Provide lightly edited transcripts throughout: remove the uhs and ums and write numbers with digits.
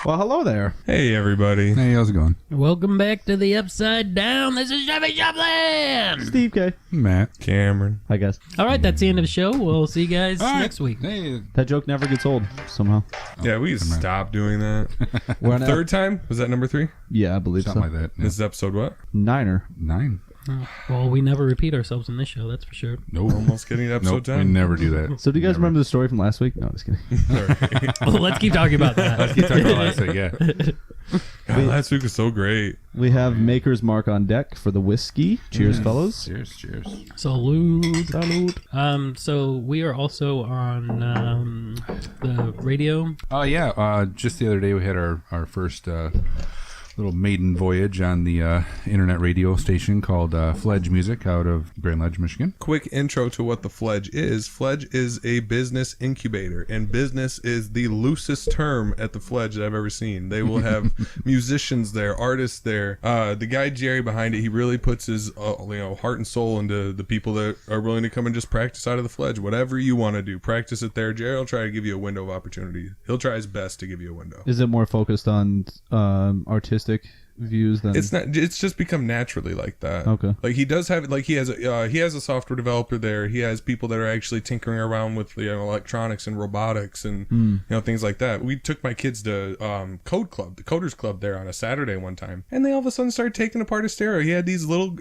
Well, hello there. Hey, everybody. Hey, how's it going? Welcome back to the Upside Down. This is Chevy Joplin. Steve K. Matt. Cameron. I guess. All right, that's the end of the show. We'll see you guys All right. next week. Hey. That joke never gets old, somehow. Yeah, we can stop doing that. We're on Third time? Was that number 3? Yeah, I believe Something so. like that. Yeah. This is episode what? Niner. 9. Well, we never repeat ourselves in this show, that's for sure. Nope. Almost getting to episode Nope, we 10. never do that. So do you guys Never. remember the story from last week? No, just kidding. Well, let's keep talking about that. Let's keep talking about last week, yeah. God, last week was so great. We have Maker's Mark on deck for the whiskey. Cheers, fellas. Cheers, cheers. Salute. Salute. So we are also on the radio. Oh, yeah. Just the other day, we had our first little maiden voyage on the internet radio station called Fledge Music out of Grand Ledge, Michigan. Quick intro to what the Fledge is. Fledge is a business incubator, and business is the loosest term at the Fledge that I've ever seen. They will have musicians there, artists there. The guy Jerry behind it, he really puts his heart and soul into the people that are willing to come and just practice out of the Fledge. Whatever you want to do, practice it there. Jerry will try to give you a window of opportunity. He'll try his best to give you a window. Is it more focused on artistic views than It's not. It's just become naturally like that. Okay. Like he does have, like he has a software developer there. He has people that are actually tinkering around with electronics and robotics and things like that. We took my kids to Code Club, the Coders Club there on a Saturday one time, and they all of a sudden started taking apart a stereo. He had these little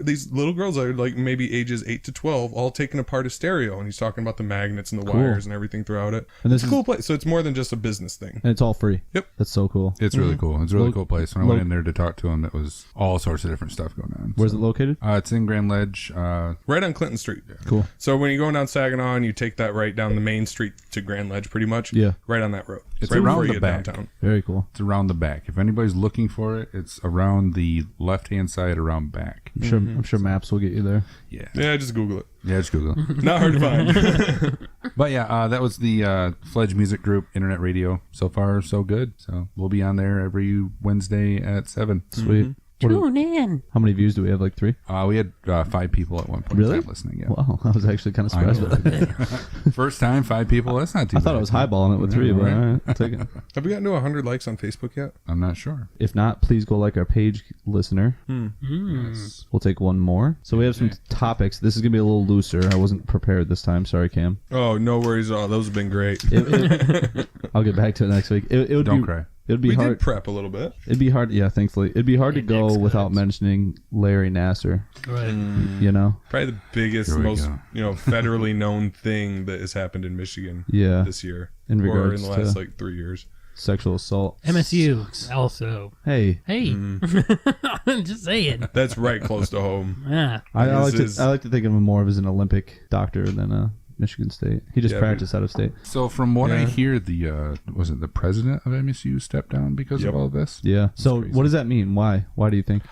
girls that are like maybe ages 8 to 12, all taking apart a stereo, and he's talking about the magnets and the Cool. wires and everything throughout it. And this It's a cool place. So it's more than just a business thing. and it's all free. Yep. That's so cool. It's really cool. It's a really Lo- cool place. When I went in there to talk to him, it was all sorts of different stuff going on. Where's it located? It's in Grand Ledge. Right on Clinton Street. Cool. So when you're going down Saginaw and you take that right down the main street to Grand Ledge, pretty much. Yeah. Right on that road. It's right around before you the get back. downtown. Very cool. It's around the back. If anybody's looking for it, it's around the left-hand side around back. I'm sure maps will get you there. Yeah. Yeah, just Google it. Yeah, just Google. Not hard to find. But yeah, that was the Fledge Music Group internet radio. So far, so good. So we'll be on there every Wednesday at 7. Sweet. Tune in. How many views do we have? Like 3? We had 5 people at one point Really? in time listening. Yeah. Wow, I was actually kind of I surprised know. with that. First time, 5 people. That's not too I bad. thought I was highballing it with 3, but all right, I'll take it. Have we gotten to 100 likes on Facebook yet? I'm not sure. If not, please go like our page, listener. Yes. We'll take one more. So we have some topics. This is going to be a little looser. I wasn't prepared this time. Sorry, Cam. Oh, no worries at all. Those have been great. I'll get back to it next week. It would Don't be, cry. It would be We hard. did prep a little bit. It'd be hard. Yeah, thankfully. It'd be hard to go Index without cards. mentioning Larry Nasser, Right. you know? Probably the biggest, Here we most go. federally known thing that has happened in Michigan Yeah, this year. in or in regards the last to 3 years. sexual assault. MSU also. Hey, Hey. Just saying. That's right close to home. Yeah. I This like is- to think of him more of as an Olympic doctor than a Michigan State. He just Yeah, practiced out of state. So from what I Yeah. hear, was it the president of MSU stepped down because Yep. of all this? Yeah. So crazy. what does that mean? Why? Why do you think?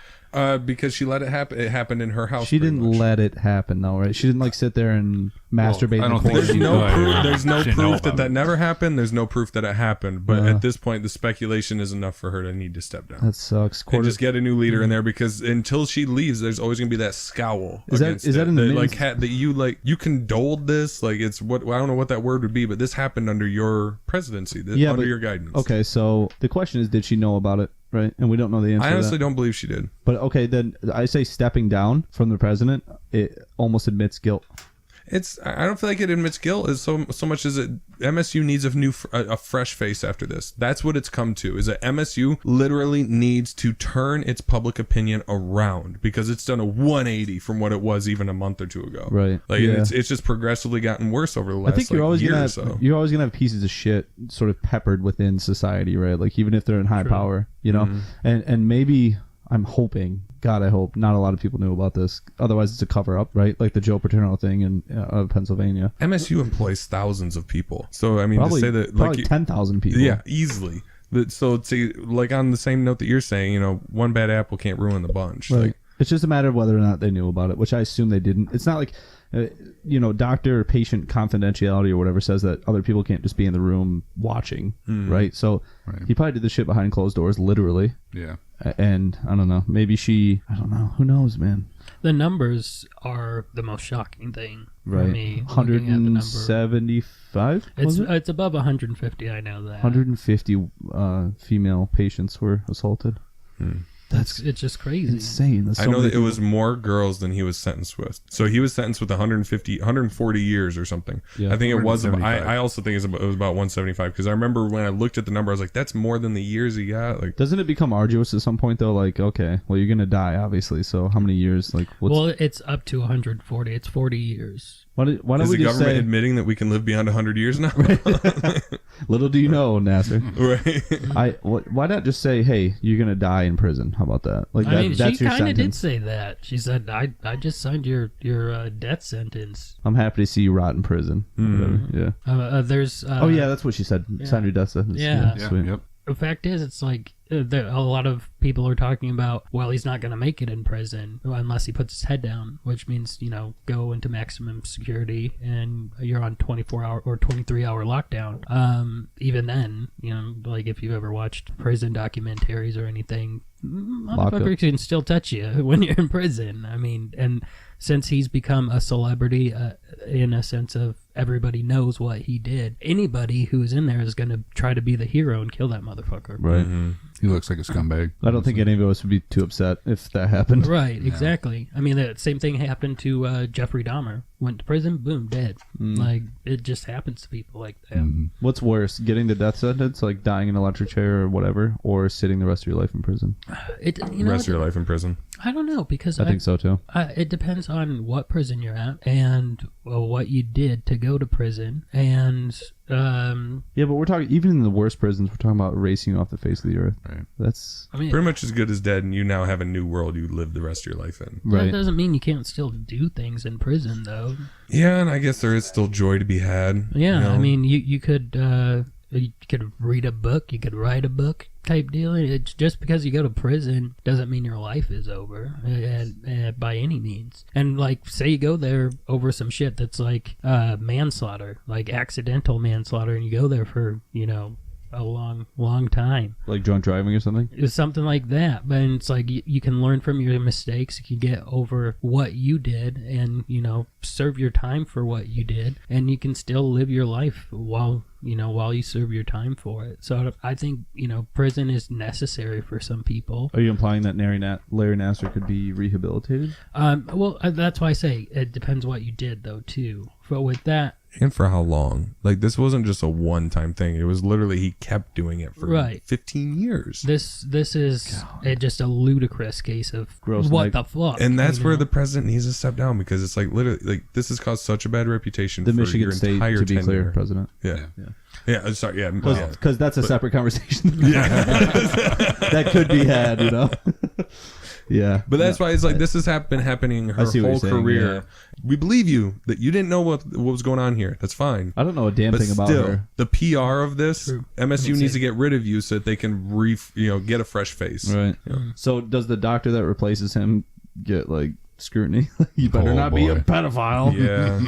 Because she let it happen. It happened in her house. She pretty didn't much. let it happen, though, right? She didn't like sit there and masturbate. I in the don't think corner. There's she no knows. proof. There's no She know proof about that it. never happened. There's no proof that it happened. But Yeah. at this point, the speculation is enough for her to need to step down. That sucks. And just get a new leader in there, because until she leaves, there's always gonna be that scowl. Is that- against is that it. in the that, men's- that you condoled this? Like, it's what I don't know what that word would be, but this happened under your presidency, Yeah, under but- your guidance. Okay, so the question is, did she know about it, right? And we don't know the answer I to honestly that. don't believe she did. But okay, then I say stepping down from the president, it almost admits guilt. I don't feel like it admits guilt as so much as MSU needs a fresh face after this. That's what it's come to, is that MSU literally needs to turn its public opinion around, because it's done a 180 from what it was even a month or two ago. Right. Like, Yeah. it's just progressively gotten worse over the I last think you're always year gonna or have, so. you're always gonna have pieces of shit sort of peppered within society, right? Like even if they're in high power, you know. And maybe I'm hoping, God, I hope not a lot of people knew about this. Otherwise, it's a cover up, right? Like the Joe Paterno thing in Pennsylvania. MSU employs thousands of people, so I mean, Probably, to say that, probably like, 10,000 people. yeah, easily. But so to, like, on the same note that you're saying, one bad apple can't ruin the bunch. Right. Like, It's just a matter of whether or not they knew about it, which I assume they didn't. It's not like doctor patient confidentiality or whatever says that other people can't just be in the room watching, right? So he probably did the shit behind closed doors, literally. Yeah. And I don't know, maybe I don't know, who knows, man. The numbers are the most shocking thing for Right. me. looking at the number. 175? It's above 150. I know that. 150 female patients were assaulted. That's It's just crazy. insane. That's I so know many that it was more girls than he was sentenced with. So he was sentenced with 140 years or something. Yeah. I think it was. I 175. also think it was about 175 because I remember when I looked at the number, I was like, "That's more than the years he got." Like, Doesn't it become arduous at some point though? Like, okay, well, you're gonna die, obviously. So how many years? Like, what's, Well, it's up to 140. It's 40 years. why don't is we the just government say? admitting that we can live beyond 100 years now? Little do you know, Nasser. Right. Why not just say, hey, you're gonna die in prison? How about that? Like, I mean, that's she your kind of did sentence. say that. She said, "I just signed your death sentence." I'm happy to see you rot in prison. Whatever. Yeah. There's Oh yeah, that's what she said. Sign your death sentence. Yeah. Yeah. Sweet. Yep. The fact is, it's like a lot of people are talking about, well, he's not going to make it in prison unless he puts his head down, which means, go into maximum security and you're on 24-hour or 23-hour lockdown. Even then, like if you've ever watched prison documentaries or anything, motherfuckers can still touch you when you're in prison. I mean, and since he's become a celebrity in a sense of everybody knows what he did, anybody who's in there is going to try to be the hero and kill that motherfucker. Right. He looks like a scumbag. I don't think any of us would be too upset if that happened. Right, exactly. I mean, the same thing happened to Jeffrey Dahmer. Went to prison, boom, dead. Like, it just happens to people like that. What's worse, getting the death sentence, like dying in an electric chair or whatever, or sitting the rest of your life in prison? Rest of your life in prison. I don't know, because I think so too. it depends on what prison you're at and what you did to go to prison. And Yeah, but we're talking, even in the worst prisons, we're talking about erasing you off the face of the earth. Right. That's I mean, Pretty much as good as dead, and you now have a new world you live the rest of your life in. that right. doesn't mean you can't still do things in prison, though. Yeah, and I guess there is still joy to be had. Yeah, I mean, you could read a book, you could write a book type deal. It's just because you go to prison doesn't mean your life is over by any means. And like, say you go there over some shit that's like manslaughter, like accidental manslaughter, and you go there for a long time. Like drunk driving or something? It's something like that. But it's like you can learn from your mistakes. You can get over what you did and, serve your time for what you did. And you can still live your life while you serve your time for it. So I think, prison is necessary for some people. Are you implying that Larry Nasser could be rehabilitated? Well, that's why I say it depends what you did, though, too. But with that, And for how long? Like, this wasn't just a one-time thing. It was literally, he kept doing it for Right. 15 years. this is just a ludicrous case of Gross, what like- the fuck. And that's you where know? the president needs to step down, because it's like, literally, like, this has caused such a bad reputation The for Michigan your State, entire to be tenure. clear, president. Yeah. Yeah, sorry, yeah. Because that's a separate conversation. that could be had, Yeah. But that's why it's like, this has been happening her see what whole you're saying, career. yeah. We believe you that you didn't know what was going on here. That's fine. I don't know a damn But thing about still, her. the PR of this, True. MSU needs to get rid of you so that they can get a fresh face. Right. So does the doctor that replaces him get like scrutiny? You better Oh, not be a boy. pedophile. Yeah.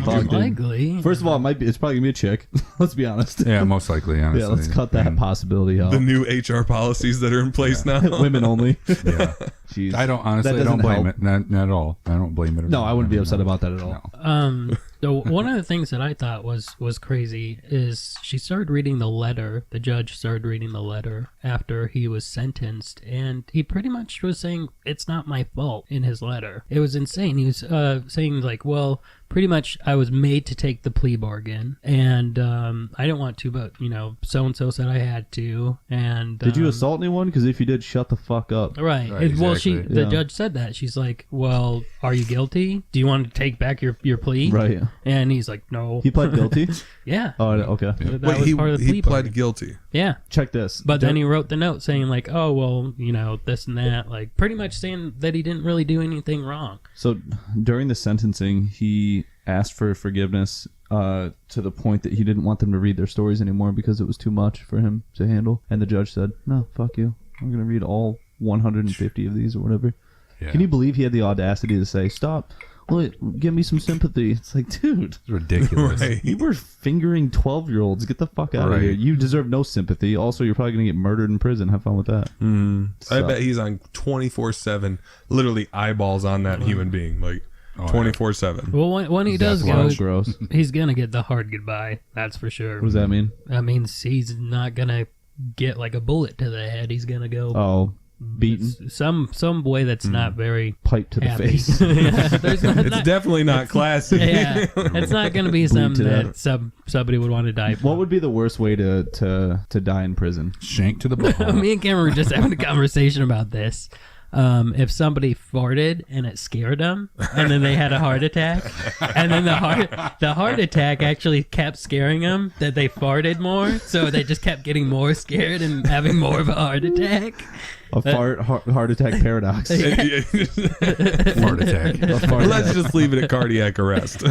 Fuck, dude. Likely. First of all, it's probably gonna be a chick. Let's be honest. Yeah, most likely, honestly. Yeah, let's cut that possibility out. The new HR policies that are in place now. Women only. Yeah. Jeez. I don't, honestly, That I don't doesn't blame help. it. Not at all. I don't blame it at No, all. I wouldn't be No, upset no. about that at all. No. So one of the things that I thought was crazy is she started reading the letter. The judge started reading the letter after he was sentenced, and he pretty much was saying it's not my fault in his letter. It was insane. He was saying like, well, pretty much I was made to take the plea bargain, and I didn't want to, but so and so said I had to. And Did you assault anyone? Because if you did, shut the fuck up. Right. Right, Well, exactly. the Yeah. judge said that. She's like, well, are you guilty? Do you want to take back your plea? Right. And he's like, no. He pled guilty. Yeah. Oh, okay. That Wait, was part of the he plea pled bargain. guilty. Yeah. Check this. But then he wrote the note saying like, oh, well, this and that. Like, pretty much saying that he didn't really do anything wrong. So during the sentencing, he asked for forgiveness to the point that he didn't want them to read their stories anymore because it was too much for him to handle. And the judge said, no, fuck you. I'm going to read all 150 of these or whatever. Yeah. Can you believe he had the audacity to say, stop Look, give me some sympathy. It's like, dude, It's ridiculous. Right. you were fingering 12-year-olds. Get the fuck out of Right. here. You deserve no sympathy. Also, you're probably gonna get murdered in prison. Have fun with that. I bet he's on 24/7, literally eyeballs on that human being, like Oh, yeah. 24/7. Well, when he does Wow, go, gross. he's gonna get the hard goodbye. That's for sure. What does that mean? That means he's not gonna get like a bullet to the head. He's gonna go Oh, beaten, some way that's not very pipe to the happy. face. Yeah, there's not, It's definitely not classy. yeah, it's not gonna be something to that somebody would want to die for. What would be the worst way to die in prison? Shank to the butthole. Me and Cameron were just having a conversation about this. If somebody farted and it scared them, and then they had a heart attack, and then the heart attack actually kept scaring them, that they farted more, so they just kept getting more scared and having more of a heart attack. A heart attack paradox. Heart attack. A fart Let's just leave it at cardiac arrest.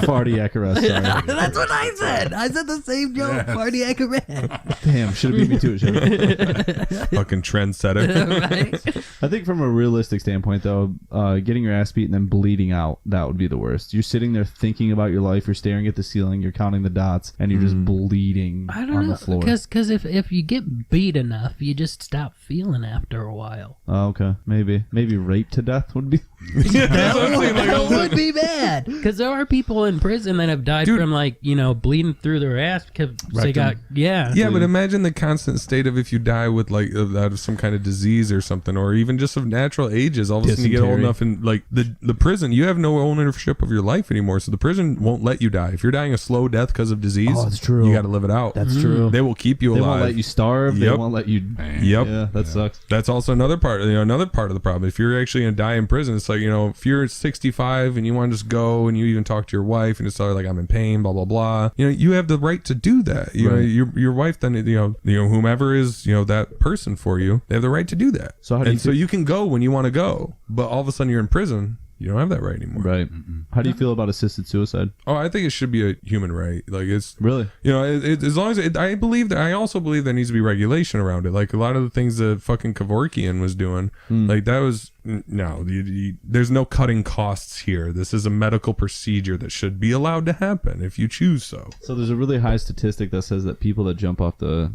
Cardiac arrest. Sorry. That's what I said. I said the same joke. Yes. Cardiac arrest. Damn, should have beat me to it. Should've. Fucking trendsetter. Right? I think from a realistic standpoint, though, getting your ass beat and then bleeding out, that would be the worst. You're sitting there thinking about your life. You're staring at the ceiling. You're counting the dots, and you're just bleeding I don't on know, the floor. because if you get beat enough, you just stop feeling after a while. Oh, okay, maybe raped to death would be. That would be bad. Because there are people in prison that have died Dude. from bleeding through their ass because they got Yeah, but imagine the constant state of if you die with out of some kind of disease or something, or even just of natural ages. All of a sudden you get old Dysentery. enough, and the prison, you have no ownership of your life anymore. So the prison won't let you die if you're dying a slow death because of disease. Oh, that's true. You got to live it out. That's true. They will keep you They alive. won't let you starve. They Yep. won't let you. Yep. Yeah, that sucks. That's also another part. Another part of the problem. If you're actually gonna die in prison, it's like, if you're 65 and you want to just go and you even talk to your wife and just tell her like, I'm in pain, blah blah blah. You have the right to do that. You know, Right. your wife then whomever is that person for you, they have the right to do that. So how do you so feel- you can go when you want to go, but all of a sudden you're in prison. You don't have that right anymore. Right. How do you feel about assisted suicide? Oh, I think it should be a human right. Like it's Really? as long as I also believe there needs to be regulation around it. Like a lot of the things that fucking Kevorkian was doing, like that was no. There's no cutting costs here. This is a medical procedure that should be allowed to happen if you choose so. So there's a really high statistic that says that people that jump off the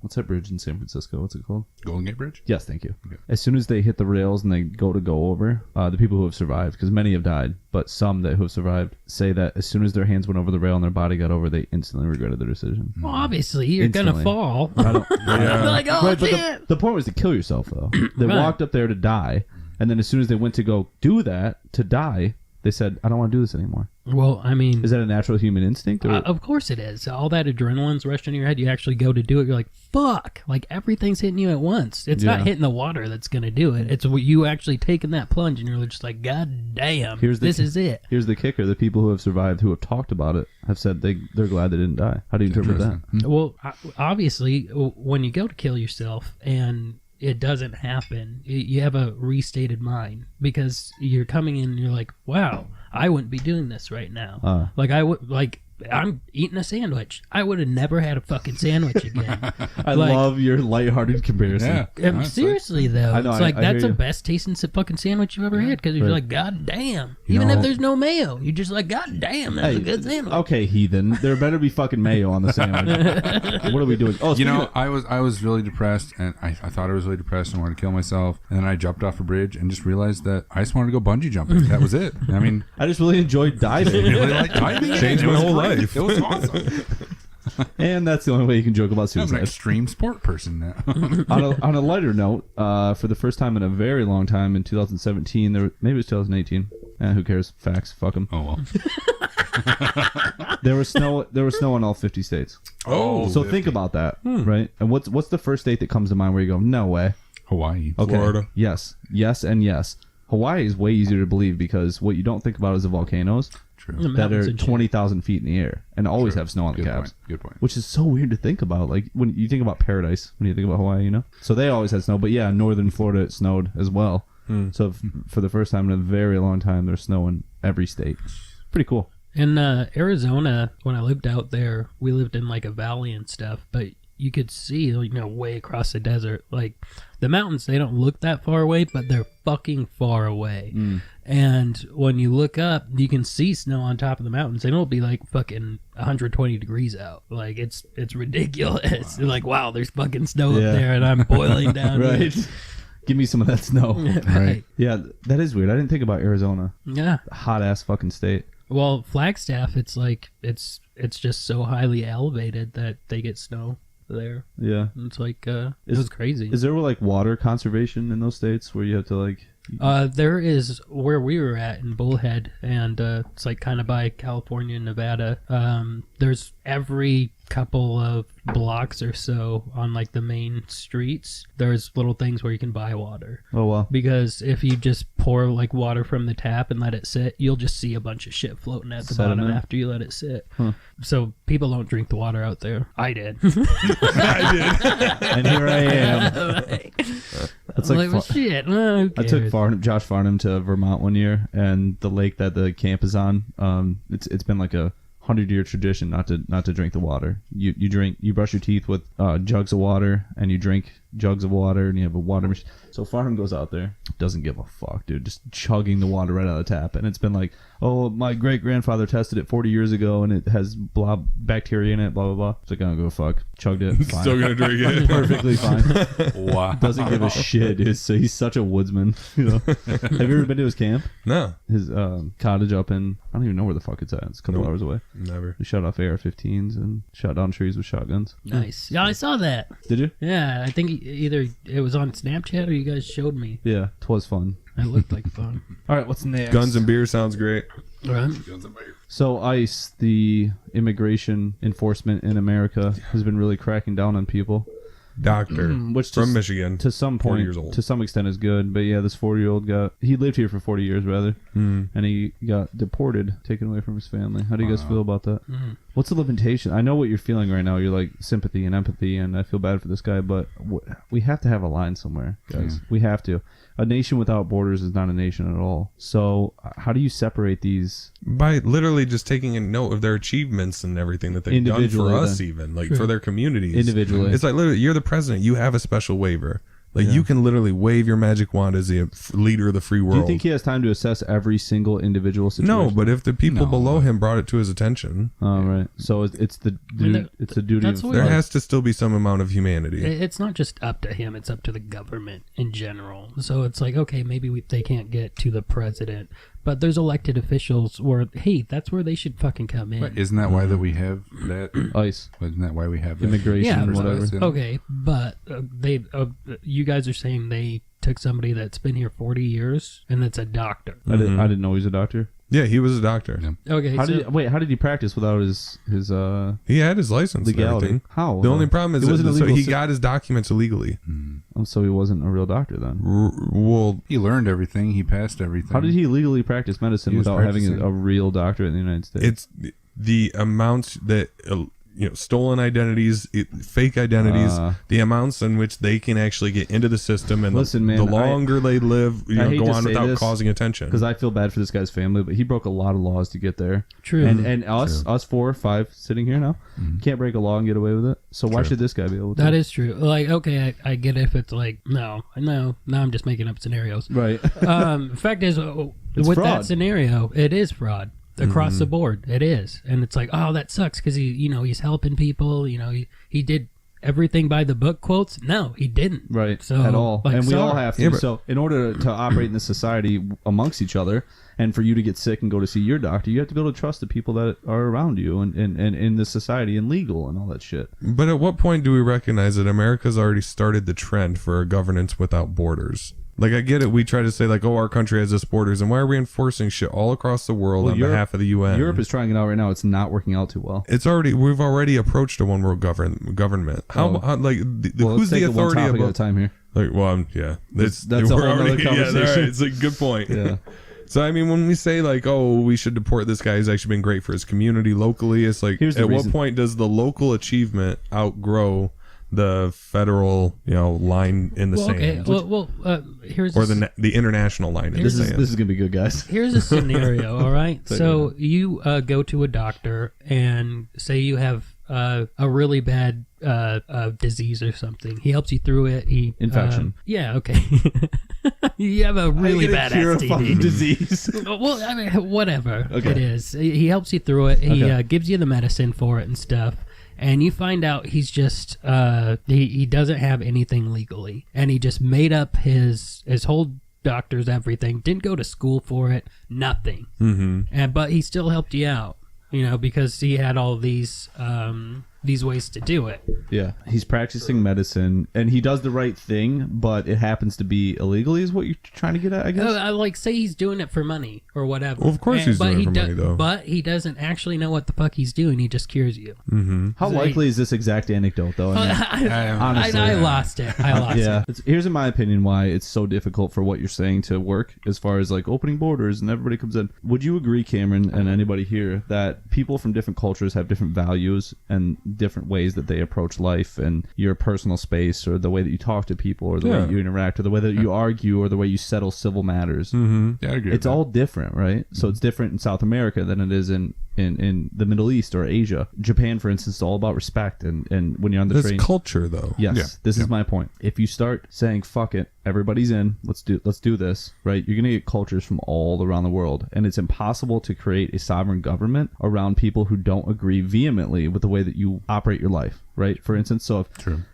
what's that bridge in San Francisco? What's it called? Golden Gate Bridge? Yes, thank you. Okay. As soon as they hit the rails and they go over, the people who have survived, because many have died, but some that who have survived say that as soon as their hands went over the rail and their body got over, they instantly regretted their decision. well, obviously you're Instantly. gonna fall. I don't, Yeah. Like, oh right, but shit. the point was to kill yourself, though. They Right. walked up there to die, and then as soon as they went to go do that, to die, they said, I don't want to do this anymore. Well, I mean, Is that a natural human instinct? Or? of course it is. All that adrenaline's rushing in your head. You actually go to do it. You're like, fuck. Like everything's hitting you at once. It's not Yeah. hitting the water that's going to do it. It's you actually taking that plunge and you're just like, God damn, this is it. Here's the kicker. The people who have survived, who have talked about it, have said they're glad they didn't die. How do you interpret that? Well, obviously, when you go to kill yourself and it doesn't happen, you have a restated mind because you're coming in and you're like, wow, I wouldn't be doing this right now. I'm eating a sandwich. I would have never had a fucking sandwich again. I love your lighthearted comparison. Yeah. Seriously though, I know, it's I like that's hear the you. best tasting fucking sandwich you've ever had because you're Right. like, God damn. You Even know- if there's no mayo, you're just like, God damn, that's a good sandwich. Okay, heathen. There better be fucking mayo on the sandwich. What are we doing? Oh, You know, speaking of- I was really depressed, and I thought I was really depressed and wanted to kill myself. And then I jumped off a bridge and just realized that I just wanted to go bungee jumping. That was it. I mean, I just really enjoyed diving. really like diving. Changed It my was whole great. life. It was awesome. And that's the only way you can joke about I'm an suicide. extreme sport person now. On a lighter note, for the first time in a very long time in 2017, maybe it was 2018. Who cares? Facts. Fuck them. Oh well. There was snow. There was snow in all 50 states. Oh, So think about that, right? And what's the first state that comes to mind where you go, no way? Hawaii. Okay. Florida. Yes, and yes. Hawaii is way easier to believe because what you don't think about is the volcanoes True. The that mountains are and shit. 20,000 feet in the air and always have snow on the Good caps. point. Good point. Which is so weird to think about. Like when you think about paradise, when you think about Hawaii, So they always had snow, but yeah, northern Florida it snowed as well. So for the first time in a very long time, there's snow in every state. Pretty cool. In Arizona, when I lived out there, we lived in like a valley and stuff, but you could see, way across the desert. Like the mountains, they don't look that far away, but they're fucking far away. And when you look up, you can see snow on top of the mountains, and it'll be like fucking 120 degrees out. Like it's ridiculous. Wow. Like, wow, there's fucking snow up there, and I'm boiling down. Right. Give me some of that snow. Right. Yeah, that is weird. I didn't think about Arizona. Yeah. Hot ass fucking state. Well, Flagstaff, it's like it's just so highly elevated that they get snow there. Yeah. It's like it's crazy. Is there like water conservation in those states where you have to like? There is where we were at in Bullhead, and it's like kind of by California and Nevada. There's every couple of blocks or so on like the main streets, there's little things where you can buy water. Oh wow. Because if you just pour like water from the tap and let it sit, you'll just see a bunch of shit floating at the bottom after you let it sit. Huh. So people don't drink the water out there. I did. I did. And here I am. That's like well, shit. Well, I took Josh Farnham to Vermont one year, and the lake that the camp is on, it's been like a 100-year tradition not to drink the water. You brush your teeth with jugs of water, and you drink jugs of water, and you have a water machine. So Farnham goes out there, doesn't give a fuck, dude, just chugging the water right out of the tap. And it's been like, oh, my great grandfather tested it 40 years ago, and it has blah bacteria in it, blah blah blah. It's like, I don't give a fuck. Chugged it. Fine. Still gonna drink it. Perfectly fine. Wow. Doesn't give a shit, dude. So he's such a woodsman. You know. Have you ever been to his camp? No. His cottage up in, I don't even know where the fuck it's at. It's a couple hours away. Never. We shot off AR-15s and shot down trees with shotguns. Nice. Yeah, I saw that. Did you? Yeah, I think either it was on Snapchat or you guys showed me. Yeah, 'twas fun. It looked like fun. All right, what's next? Guns and beer sounds great. Right. So ICE, the immigration enforcement in America, has been really cracking down on people. Doctor Which from Michigan. To some 40 point, years old. to some extent is good. But yeah, this 40-year-old he lived here for 40 years rather, and he got deported, taken away from his family. How do you guys feel about that? What's the limitation? I know what you're feeling right now. You're like sympathy and empathy, and I feel bad for this guy, but we have to have a line somewhere, guys. We have to. A nation without borders is not a nation at all. So how do you separate these? By literally just taking a note of their achievements and everything that they've done for us, even like for their communities. Individually. It's like literally, you're the president. You have a special waiver. Like you can literally wave your magic wand as the leader of the free world. Do you think he has time to assess every single individual situation? No, but if the people below him brought it to his attention, right. So it's the duty of there has to still be some amount of humanity. It's not just up to him; it's up to the government in general. So it's like, okay, maybe they can't get to the president, but there's elected officials where, hey, that's where they should fucking come in. But isn't that why that we have that ICE? Isn't that why we have that? Immigration and whatever. Okay, but you guys are saying they took somebody that's been here 40 years and that's a doctor. I didn't know he was a doctor. Yeah, he was a doctor. Yeah. Okay, How did he practice without his He had his license legality? and everything. How? The only problem is wasn't so illegal he got his documents illegally. Oh, so he wasn't a real doctor then. Well, He learned everything. He passed everything. How did he legally practice medicine He was without having practicing. a real doctorate in the United States? it's the amounts that stolen identities, fake identities, the amounts in which they can actually get into the system, and Listen, man, the longer they live, I hate go to on say without this, causing attention. because I feel bad for this guy's family, but he broke a lot of laws to get there. True. And us 4 or 5 sitting here now can't break a law and get away with it. So why should this guy be able to? That is true. Like, okay, I get if it's like, no, now I'm just making up scenarios. Right. Fact is, with fraud. that scenario, it is fraud across the board. It is, and it's like, oh, that sucks because he's helping people. He did everything by the book. Quotes. No, he didn't. Right. So at all. like, And we all sorry. have to. Yeah, but- So in order to operate in this society amongst each other, and for you to get sick and go to see your doctor, you have to be able to trust the people that are around you and in this society and legal and all that shit. But at what point do we recognize that America's already started the trend for a governance without borders? Like, I get it. We try to say, like, oh, our country has this borders, and why are we enforcing shit all across the world on behalf of the UN? Europe is trying it out right now. It's not working out too well. We've already approached a one world government. Who's Let's the take it one authority topic at a above? time here. Like, well, yeah, That's a whole nother conversation. Yeah, all right, it's a good point. Yeah. So I mean, when we say like, oh, we should deport this guy, he's actually been great for his community locally. It's like, Here's the at reason. what point does the local achievement outgrow the federal, line in the Well, sand, okay. Here's or the international line in the This sand? is gonna be good, guys. Here's a scenario, all right? So you go to a doctor and say you have a really bad disease or something. He helps you through it. Infection. Yeah, okay. You have a really bad STD. disease. Well, I mean, whatever Okay. it is. He helps you through it. He Okay. gives you the medicine for it and stuff. And you find out he's just he doesn't have anything legally, and he just made up his whole doctors, everything. Didn't go to school for it, nothing. Mm-hmm. But he still helped you out, because he had all these ways to do it. Yeah, he's practicing medicine, and he does the right thing, but it happens to be illegally, is what you're trying to get at, I guess? I like say he's doing it for money or whatever. Well, of course he's doing it for money, though. But he doesn't actually know what the fuck he's doing. He just cures you. How likely is this exact anecdote, though? I mean, honestly. I lost it. I lost yeah. it. Here's, in my opinion, why it's so difficult for what you're saying to work as far as like opening borders and everybody comes in. Would you agree, Cameron, and anybody here, that people from different cultures have different values and different ways that they approach life and your personal space, or the way that you talk to people, or the way you interact, or the way that you argue, or the way you settle civil matters? Yeah, I agree. It's all different, right? So it's different in South America than it is in the Middle East or Asia. Japan, for instance, is all about respect, and when you're on the This train. culture, though. Yes, Yeah. this is my point. If you start saying "fuck it," everybody's in. Let's do this, right? You're gonna get cultures from all around the world, and it's impossible to create a sovereign government around people who don't agree vehemently with the way that you operate your life, right? For instance, so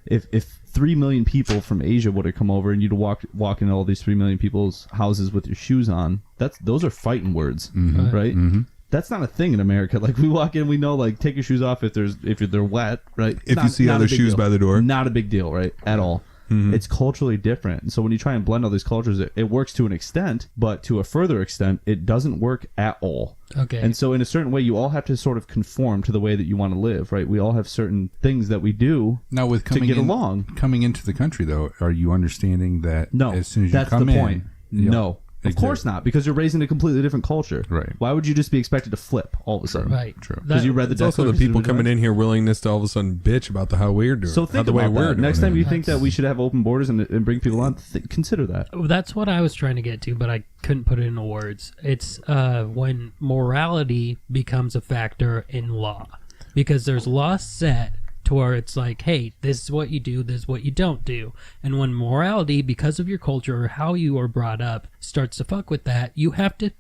if 3 million people from Asia would have come over and you'd walk into all these 3 million people's houses with your shoes on, those are fighting words, right? Mm-hmm. That's not a thing in America. Like, we walk in, we know, like, take your shoes off if they're wet, right? If you see other shoes by the door. Not a big deal, right? At all. It's culturally different. And so when you try and blend all these cultures, it works to an extent, but to a further extent, it doesn't work at all. Okay. And so in a certain way, you all have to sort of conform to the way that you want to live, right? We all have certain things that we do now with coming to get along. Coming into the country, though, are you understanding that No, as soon as that's you come the in, point. No. Of course not, because you're raised in a completely different culture. Right. Why would you just be expected to flip all of a sudden? Right. True. Because you read the It's also the Declaration people of coming Independence? in here willingness to all of a sudden bitch about how we're doing. So how think the way about we're that. doing Next it. time you think that we should have open borders and bring people on, consider that. That's what I was trying to get to, but I couldn't put it into words. It's when morality becomes a factor in law, because there's law set to where it's like, hey, this is what you do, this is what you don't do. And when morality, because of your culture or how you are brought up, starts to fuck with that, you have to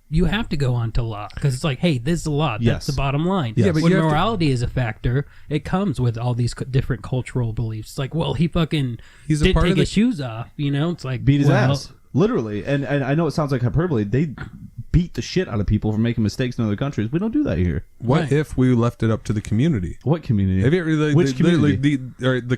go on to law, because it's like, hey, this is the law. That's Yes. the bottom line. Yeah, but when you have to- morality is a factor, it comes with all these different cultural beliefs. It's like, well, he fucking He's a didn't part take of the- his shoes off. It's like, Beat his well, ass. Literally. And I know it sounds like hyperbole. They beat the shit out of people for making mistakes in other countries. We don't do that here. What Right. if we left it up to the community? What community? Have you ever, Which community? the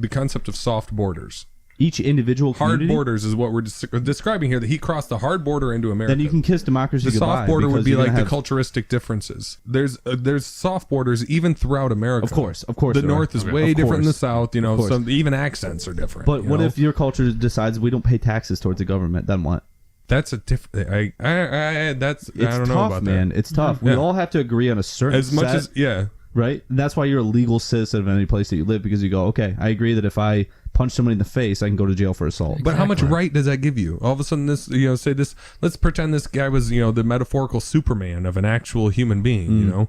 concept of soft borders. Each individual Hard community? borders is what we're describing here. That he crossed the hard border into America. Then you can kiss democracy the goodbye. soft border would because be you're like gonna the have- culturistic differences. There's soft borders even throughout America. Of course. The there are. North is way Of different than the course. South. Of course. Some even accents are different. But you what know? if your culture decides we don't pay taxes towards the government? Then what? That's a different. I don't It's know tough, about man. that. It's tough. We Yeah. all have to agree on a certain As much set, as right? And that's why you're a legal citizen of any place that you live, because you go, okay, I agree that if I punch somebody in the face, I can go to jail for assault. But how much right does that give you? All of a sudden, this, say this. Let's pretend this guy was, the metaphorical Superman of an actual human being.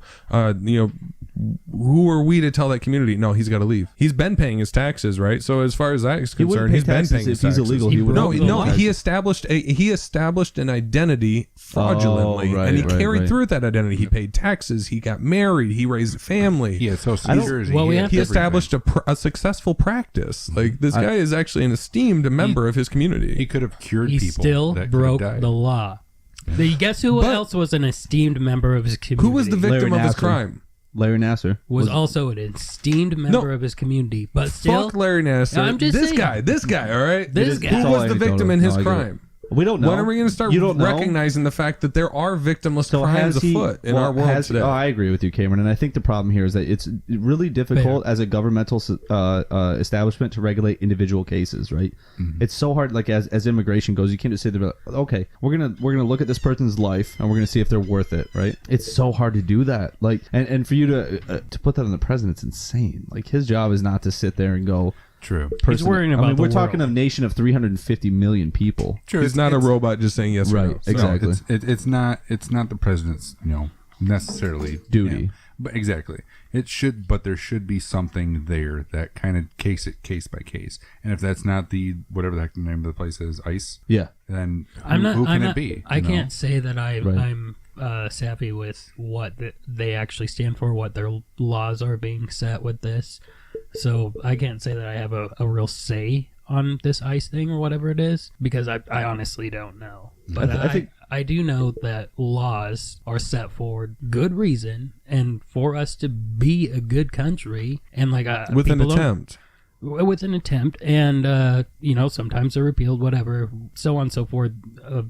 Who are we to tell that community? No, he's got to leave. He's been paying his taxes, right? So as far as that is He wouldn't concerned, pay he's been taxes paying if his he's taxes. illegal. He would No, not pay taxes. he established an identity fraudulently, Oh, right, and he right, carried right. through that identity. He paid taxes. He got married. He raised a family. Yeah, so I don't- Jersey. well, we had have He to- everything. established a successful practice. Like, this guy is actually an esteemed member of his community. He could have cured He people. still that could have broke died. the law. Guess who But- else was an esteemed member of his community? Who was the victim Larry of his Nassar. crime? Larry Nassar Was also an esteemed member of his community, but still, Fuck Larry Nassar. I'm just this saying. guy, all right? This It guy. is- Who all was I the know. victim in No, his I get it. crime? We don't know. When are we going to start You don't know? recognizing the fact that there are victimless So crimes has he, afoot in our world today? Oh, I agree with you, Cameron. And I think the problem here is that it's really difficult as a governmental establishment to regulate individual cases, right? Mm-hmm. It's so hard. Like as immigration goes, you can't just say, okay, we're gonna look at this person's life and we're gonna see if they're worth it, right? It's so hard to do that. Like, and for you to put that on the president, it's insane. Like, his job is not to sit there and go. True. He's worrying about the we're talking world. a nation of 350 million people. True. He's not a robot just saying yes or Right, no. exactly. It's not the president's necessarily Duty. yeah. But exactly. It should, but there should be something there that kind of case it case by case. And if that's not the, whatever the heck the name of the place is, ICE, Yeah. then who can it be? I can't say that Right. I'm savvy with what they actually stand for, what their laws are being set with this. So I can't say that I have a real say on this ICE thing or whatever it is, because I honestly don't know. But I think I do know that laws are set for good reason and for us to be a good country, and like with an people don't- attempt. with an attempt, and sometimes they're repealed, whatever, so on and so forth.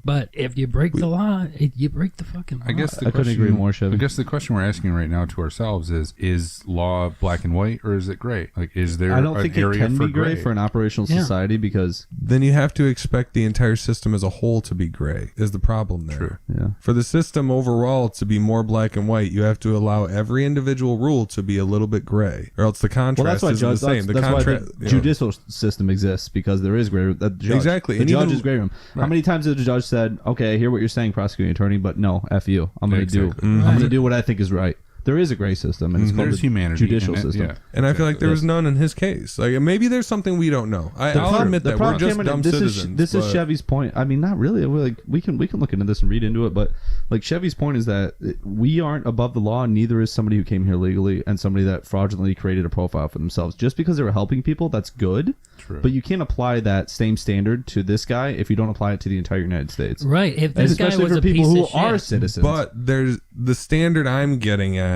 But if you break the law, you break the fucking law. I guess the I couldn't question, agree more, Chevy. I guess the question we're asking right now to ourselves is law black and white, or is it gray? Like, is there I don't an think it area can for be gray for an operational Yeah. society because Then you have to expect the entire system as a whole to be gray, is the problem there. True. yeah. For the system overall to be more black and white, you have to allow every individual rule to be a little bit gray, or else the contrast Well, that's why isn't the same. that's why contrast, the judicial system exists, because there is gray room. The judge, Exactly. The And judge even- is gray room. How many times has the judge said, "Okay, I hear what you're saying, prosecuting attorney, but no, f you. I'm going to do. Exactly. I'm going to do what I think is right." There is a gray system, and it's called There's the humanity judicial in it, system. yeah. And I feel like there was none in his case. Like maybe there's something we don't know. I'll admit that we're just dumb citizens. This is but- Chevy's point. I mean, not really. We can look into this and read into it, but like Chevy's point is that we aren't above the law, and neither is somebody who came here legally and somebody that fraudulently created a profile for themselves. Just because they were helping people, that's good. True. But you can't apply that same standard to this guy if you don't apply it to the entire United States. Right. If And this guy especially was for a people piece who of are shit, citizens. But there's the standard I'm getting at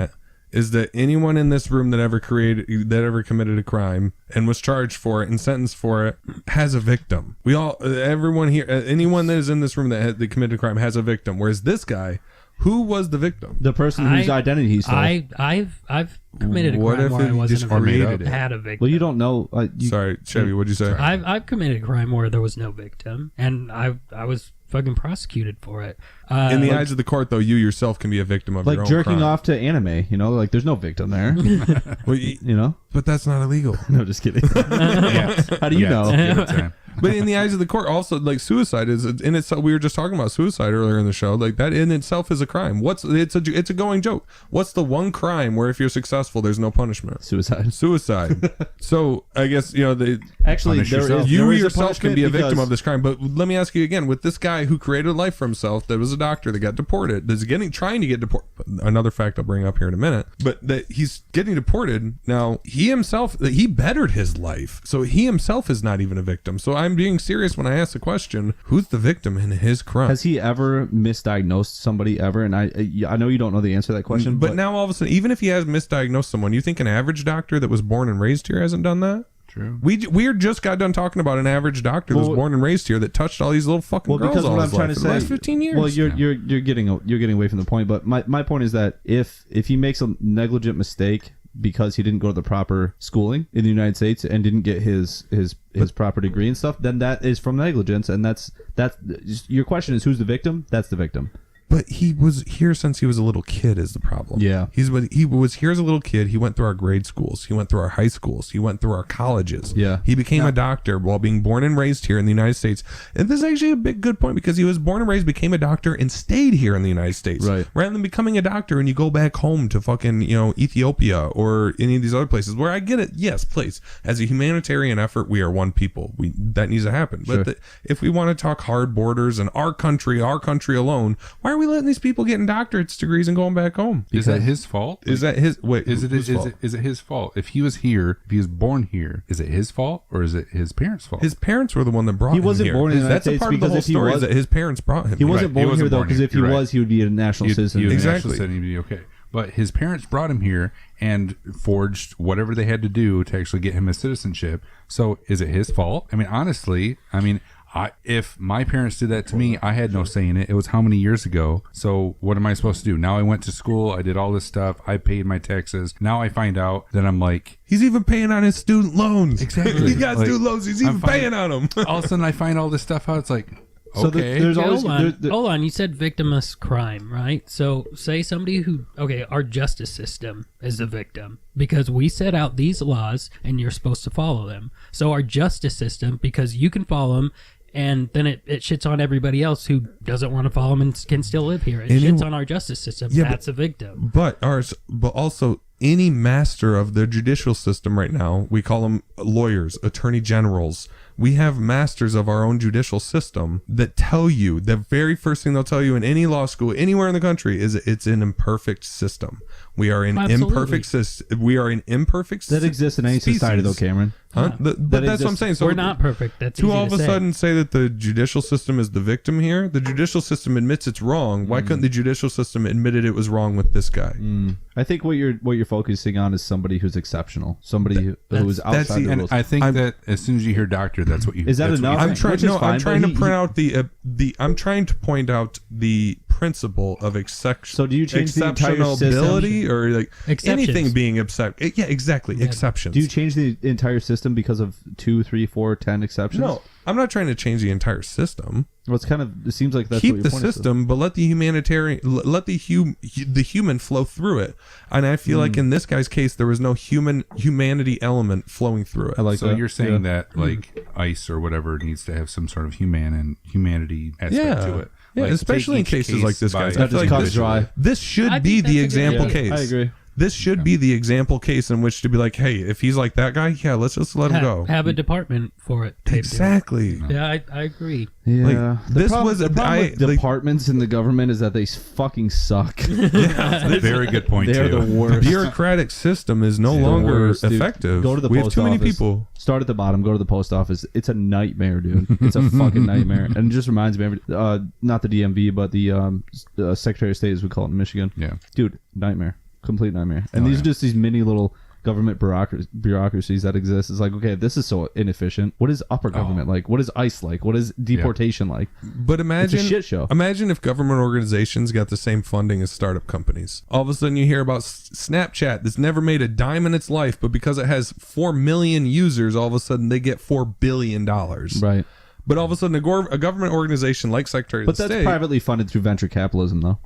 is that anyone in this room that ever committed a crime and was charged for it and sentenced for it has a victim. Everyone here, anyone that is in this room that committed a crime has a victim. Whereas this guy, who was the victim? the person whose identity he stole. I've committed a What crime if where I he wasn't just a created victim, it? had a victim. well, you don't know. Sorry, Chevy, what'd you say? I've committed a crime where there was no victim, and I was fucking prosecuted for it. In the eyes of the court, though, you yourself can be a victim of your like own jerking crime. off to anime. Like there's no victim there. Well, but that's not illegal. No, just kidding. Yeah. How do you know? Give it time. But in the eyes of the court, also, like, suicide is in itself. We were just talking about suicide earlier in the show. Like, that in itself is a crime. It's a going joke. What's the one crime where if you're successful, there's no punishment? Suicide. Suicide. So I guess Actually, Punish there yourself. is, you there is yourself can be a victim because- of this crime. But let me ask you again: with this guy who created a life for himself, that was a doctor that got deported, that's trying to get deported. Another fact I'll bring up here in a minute. But that he's getting deported now. He bettered his life, so he himself is not even a victim. So I'm being serious when I ask the question: who's the victim in his crime? Has he ever misdiagnosed somebody ever? And I know you don't know the answer to that question, but now all of a sudden, even if he has misdiagnosed someone, you think an average doctor that was born and raised here hasn't done that? True. We just got done talking about an average doctor that was born and raised here that touched all these little fucking girls because all what his I'm trying life to for the say, last 15 years. well, you're getting away from the point. But my point is that if he makes a negligent mistake because he didn't go to the proper schooling in the United States and didn't get his proper degree and stuff, then that is from negligence, and that's your question is who's the victim? That's the victim. But he was here since he was a little kid is the problem. Yeah. He was here as a little kid. He went through our grade schools. He went through our high schools. He went through our colleges. Yeah. He became a doctor while being born and raised here in the United States. And this is actually a big good point because he was born and raised, became a doctor, and stayed here in the United States. Right. Rather than becoming a doctor and you go back home to fucking, Ethiopia or any of these other places where I get it. Yes, please. As a humanitarian effort, we are one people. That needs to happen. Sure. But if we want to talk hard borders and our country alone, why are we letting these people getting doctorate's degrees and going back home? Is that his fault? Is that his wait? Is it whose fault? is it his fault? If he was here, if he was born here, is it his fault or is it his parents' fault? His parents were the one that brought him wasn't here. born in the United That's a States part of the because whole if he story was- is that his parents brought him. He wasn't Right. born He wasn't here though, born because here. if he You're right. was, he would be a national citizen. You'd Exactly. actually said he'd be okay. But his parents brought him here and forged whatever they had to do to actually get him his citizenship. So is it his fault? I mean, honestly, if my parents did that to me, I had no say in it. It was how many years ago? So what am I supposed to do? Now I went to school. I did all this stuff. I paid my taxes. Now I find out that I'm like, He's even paying on his student loans. Exactly. he got Like, student loans. He's I'm even fine. paying on them. all of a sudden I find all this stuff out. It's like, So okay. there's Okay, always hold on. You said victimless crime, right? So say somebody our justice system is the victim because we set out these laws and you're supposed to follow them. So our justice system, because you can follow them, and then it shits on everybody else who doesn't want to follow them and can still live here. It shits on our justice system. Yeah, That's a victim. But also any master of the judicial system right now, we call them lawyers, attorney generals. We have masters of our own judicial system that tell you, the very first thing they'll tell you in any law school anywhere in the country is it's an imperfect system. We are an imperfect system. We are an imperfect That exists in any society, though, Cameron. Huh? But that's what I'm saying. So we're not perfect. That's to easy all of to a say. sudden say that the judicial system is the victim here. The judicial system admits it's wrong. Why couldn't the judicial system admitted it was wrong with this guy? I think what you're focusing on is somebody who's exceptional, somebody who's outside the And rules. I think that as soon as you hear doctor, that's what you. Is that that's what enough? you I'm think. trying. Which is No, fine, I'm trying but to point out the. I'm trying to point out the principle of exception. So do you change the entire exceptionability or like Exceptions. anything being exception? Yeah, exactly. Exceptions. Do you change the entire system because of 2, 3, 4, 10 exceptions? No, I'm not trying to change the entire system. Well, it seems like that's Keep what the your point is, system, but let the the human flow through it. And I feel like in this guy's case, there was no humanity element flowing through it. I like So that. you're saying that like ICE or whatever needs to have some sort of humanity aspect to it. Yeah, Like, especially in take each cases like this, by guys. That I feel just like cuts dry. this should I be think the that's a good example idea. case. I agree. This should be the example case in which to be like, hey, if he's like that guy, yeah, let's just let him go. Have a department for it. type Exactly. deal. Yeah, I agree. Yeah. Like, this was the problem with like- departments in the government is that they fucking suck. Very good point They're too. the The worst. bureaucratic system is no The longer worst, dude. effective. Go to the we have post too many office. people. Start at the bottom. Go to the post office. It's a nightmare, dude. It's a fucking nightmare. And it just reminds me, not the DMV, but the Secretary of State, as we call it in Michigan. Yeah. Dude, nightmare. Complete nightmare. And these are just these mini little government bureaucracies that exist. It's like, okay, this is so inefficient. What is upper government like? What is ICE like? What is deportation like? But imagine It's a shit show. Imagine if government organizations got the same funding as startup companies. All of a sudden, you hear about Snapchat that's never made a dime in its life, but because it has 4 million users, all of a sudden they get $4 billion. Right. But all of a sudden, a government organization like Secretary of But State. that's privately funded through venture capitalism, though.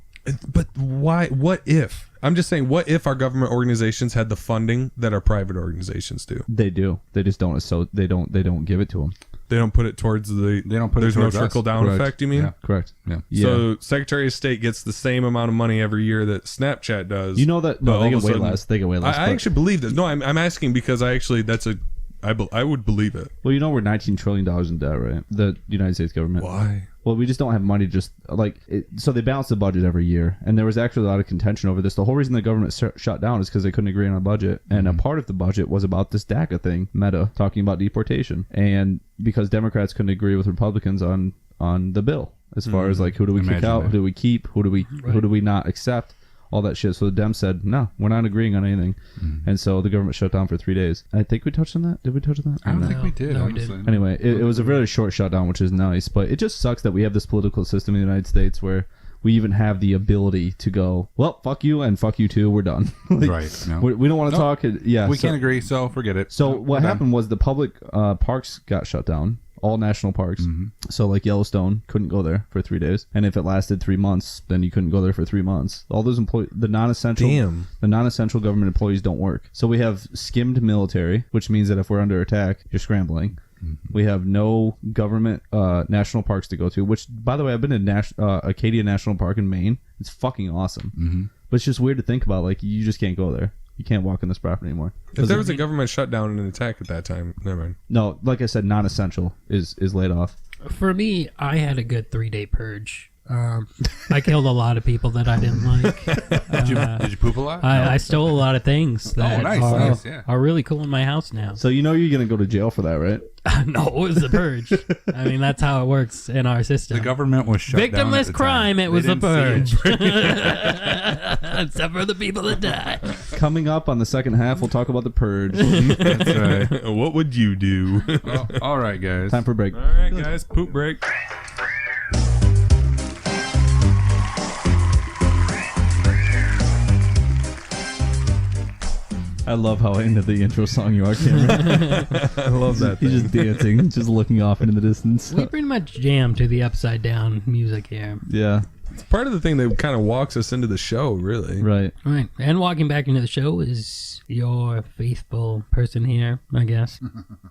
But why? What if? I'm just saying, what if our government organizations had the funding that our private organizations do? They do. They just don't. So they don't give it to them. They don't put it towards the. They don't put it There's towards no us. trickle down Correct. effect. You mean? Yeah. Correct. Yeah. So Secretary of State gets the same amount of money every year that Snapchat does. You know that? But No, all they of get a way sudden- less. They get way less. I but- actually believe this. No, I'm asking because I would believe it. well, you know we're $19 trillion in debt, right? The United States government. Why? Well, we just don't have money. Just like so, they balance the budget every year, and there was actually a lot of contention over this. The whole reason the government shut down is because they couldn't agree on a budget, and a part of the budget was about this DACA thing, Meta, talking about deportation, and because Democrats couldn't agree with Republicans on the bill as far as like who do we kick Imagine out, that. who do we keep, who do we not accept. All that shit. So the Dems said, no, we're not agreeing on anything. And so the government shut down for 3 days. I think we touched on that. Did we touch on that? I don't No. think we did. No, we honestly. didn't. Anyway, it was a really short shutdown, which is nice. But it just sucks that we have this political system in the United States where we even have the ability to go, well, fuck you and fuck you too. We're done. Like, Right. No. we don't want to talk. Yeah. we so, can't agree, so forget it. So No, what we're done. happened was the public parks got shut down. All national parks. So like Yellowstone couldn't go there for 3 days, and if it lasted 3 months, then you couldn't go there for 3 months. All those the non-essential government employees don't work. So we have skimmed military, which means that if we're under attack, you're scrambling. We have no government national parks to go to. Which, by the way, I've been to Acadia National Park in Maine. It's fucking awesome. But it's just weird to think about. Like you just can't go there. You can't walk on this property anymore. If there was a government shutdown and an attack at that time, never mind. No, like I said, non-essential is laid off. For me, I had a good 3-day purge. I killed a lot of people that I didn't like. Did you poop a lot? I stole a lot of things that nice, yeah. are really cool in my house now. So you know you're gonna go to jail for that, right? No, it was the purge. I mean, that's how it works in our system. The government was shut down at Victimless the crime, time. it was They the didn't see purge. it. Except for the people that died. Coming up on the second half, we'll talk about the purge. That's right. What would you do? Well, all right, guys. Time for a break. All right, guys, poop break. I love how into the intro song you are, Cameron. I love that. He's just dancing, just looking off into the distance. We pretty much jam to the upside down music here. Yeah. It's part of the thing that kind of walks us into the show, really. Right. Right. And walking back into the show is your faithful person here, I guess.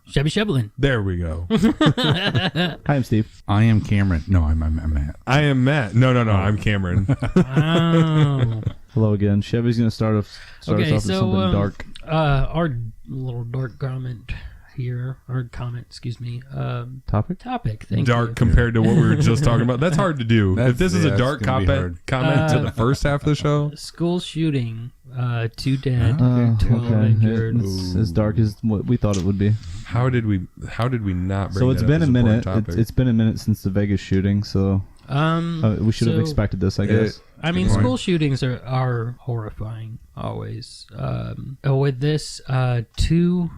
Chevy Shevlin. There we go. Hi, I'm Steve. I am Cameron. No, I'm Matt. I am Matt. No, I'm Cameron. Wow. Hello again. Chevy's gonna start us off with something dark. Our little dark comment here, or comment, excuse me. Topic. Thank Dark you. compared to what we were just talking about. That's hard to do. That's- If this is yeah, a dark it's gonna be comment to the first half of the show, School shooting. 2 dead, Oh, 12 okay. injured. It's as dark as what we thought it would be. how did we not bring So it's that been up a as minute. important topic? It's been a minute since the Vegas shooting, so we should have so- expected this, I guess. I mean, Good point. school shootings are horrifying always. With this, two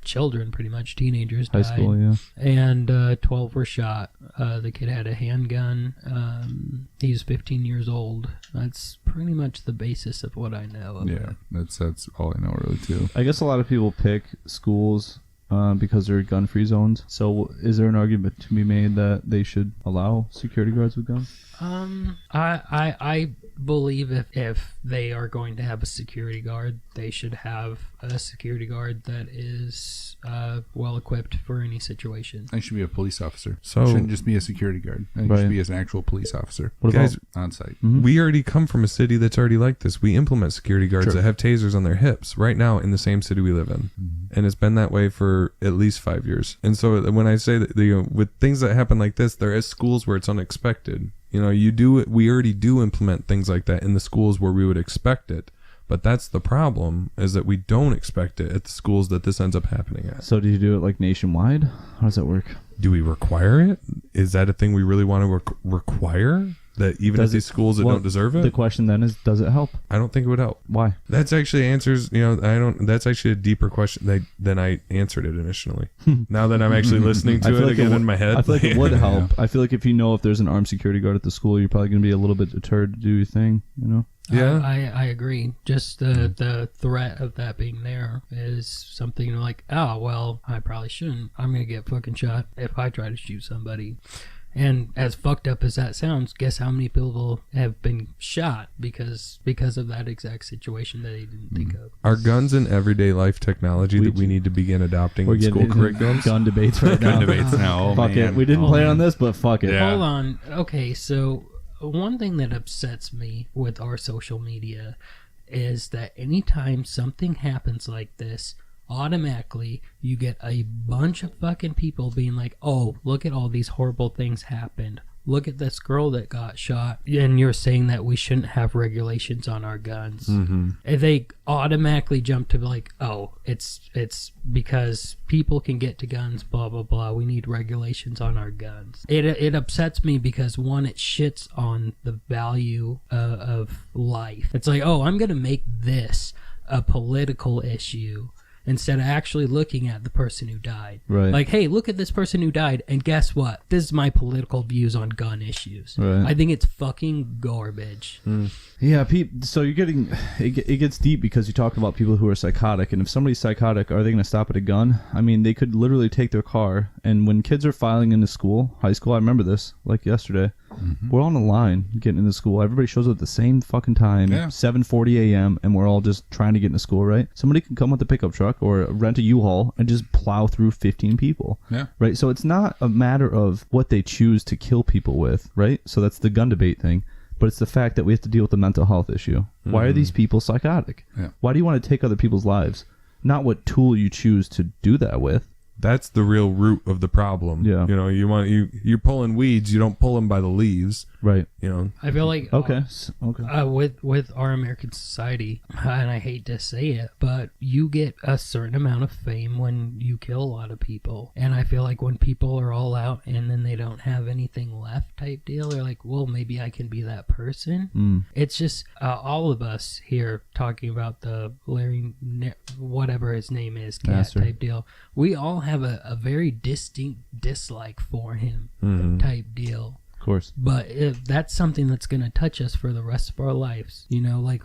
children, pretty much teenagers, High died, school, yeah. and 12 were shot. The kid had a handgun. He's 15 years old. That's pretty much the basis of what I know of Yeah, it. that's all I know really too. I guess a lot of people pick schools because they're gun-free zones. So is there an argument to be made that they should allow security guards with guns? I believe if they are going to have a security guard, they should have a security guard that is well equipped for any situation. I should be a police officer. So- Shouldn't just be a security guard. I Right. should be as an actual police officer What Guys, about on site. we already come from a city that's already like this. We implement security guards True. that have tasers on their hips right now in the same city we live in. And it's been that way for at least 5 years. And so when I say that, with things that happen like this, there is schools where it's unexpected. We already do implement things like that in the schools where we would expect it. But that's the problem, is that we don't expect it at the schools that this ends up happening at. So do you do it like nationwide? How does that work? Do we require it? Is that a thing we really want to require? That even at Does these it- schools that well, don't deserve The it? question then is, does it help? I don't think it would help. Why? That's actually answers, that's actually a deeper question than I answered it initially. Now that I'm actually listening to it again in my head. I feel like it would help. I feel like if you know if there's an armed security guard at the school, you're probably going to be a little bit deterred to do your thing, Yeah. I agree. Just the threat of that being there is something like, oh, well, I probably shouldn't. I'm going to get fucking shot if I try to shoot somebody. And as fucked up as that sounds, guess how many people have been shot because of that exact situation that they didn't think of. Are guns in everyday life technology that we need to begin adopting in school into curriculums? gun debates right now. Gun debates now. Oh, Fuck man. it. We didn't Oh, plan man. on this, but fuck it. Yeah. Hold on. Okay, so one thing that upsets me with our social media is that anytime something happens like this, automatically you get a bunch of fucking people being like, oh, look at all these horrible things happened. Look at this girl that got shot. And you're saying that we shouldn't have regulations on our guns. Mm-hmm. And they automatically jump to like, oh, it's because people can get to guns, blah, blah, blah. We need regulations on our guns. It upsets me because, one, it shits on the value of life. It's like, oh, I'm going to make this a political issue instead of actually looking at the person who died. Right. Like, hey, look at this person who died, and guess what? This is my political views on gun issues. Right. I think it's fucking garbage. Yeah, so you're getting it gets deep because you talk about people who are psychotic, and if somebody's psychotic, are they going to stop at a gun? I mean, they could literally take their car, and when kids are filing into school, high school, I remember this like yesterday. We're on the line getting into school. Everybody shows up at the same fucking time, Yeah. 7:40 a.m., and we're all just trying to get into school, right? Somebody can come with a pickup truck or rent a U-Haul and just plow through 15 people. Yeah. Right? So it's not a matter of what they choose to kill people with, right? So that's the gun debate thing. But it's the fact that we have to deal with the mental health issue. Why are these people psychotic? Yeah. Why do you want to take other people's lives? Not what tool you choose to do that with. That's the real root of the problem. Yeah. You're pulling weeds, you don't pull them by the leaves. Right. I feel like Okay. with our American society, and I hate to say it, but you get a certain amount of fame when you kill a lot of people. And I feel like when people are all out and then they don't have anything left type deal, they're like, well, maybe I can be that person. It's just all of us here talking about the Larry, whatever his name is, cat Nasser. type deal. We all have a very distinct dislike for him type deal. course. But if that's something that's going to touch us for the rest of our lives. You know, like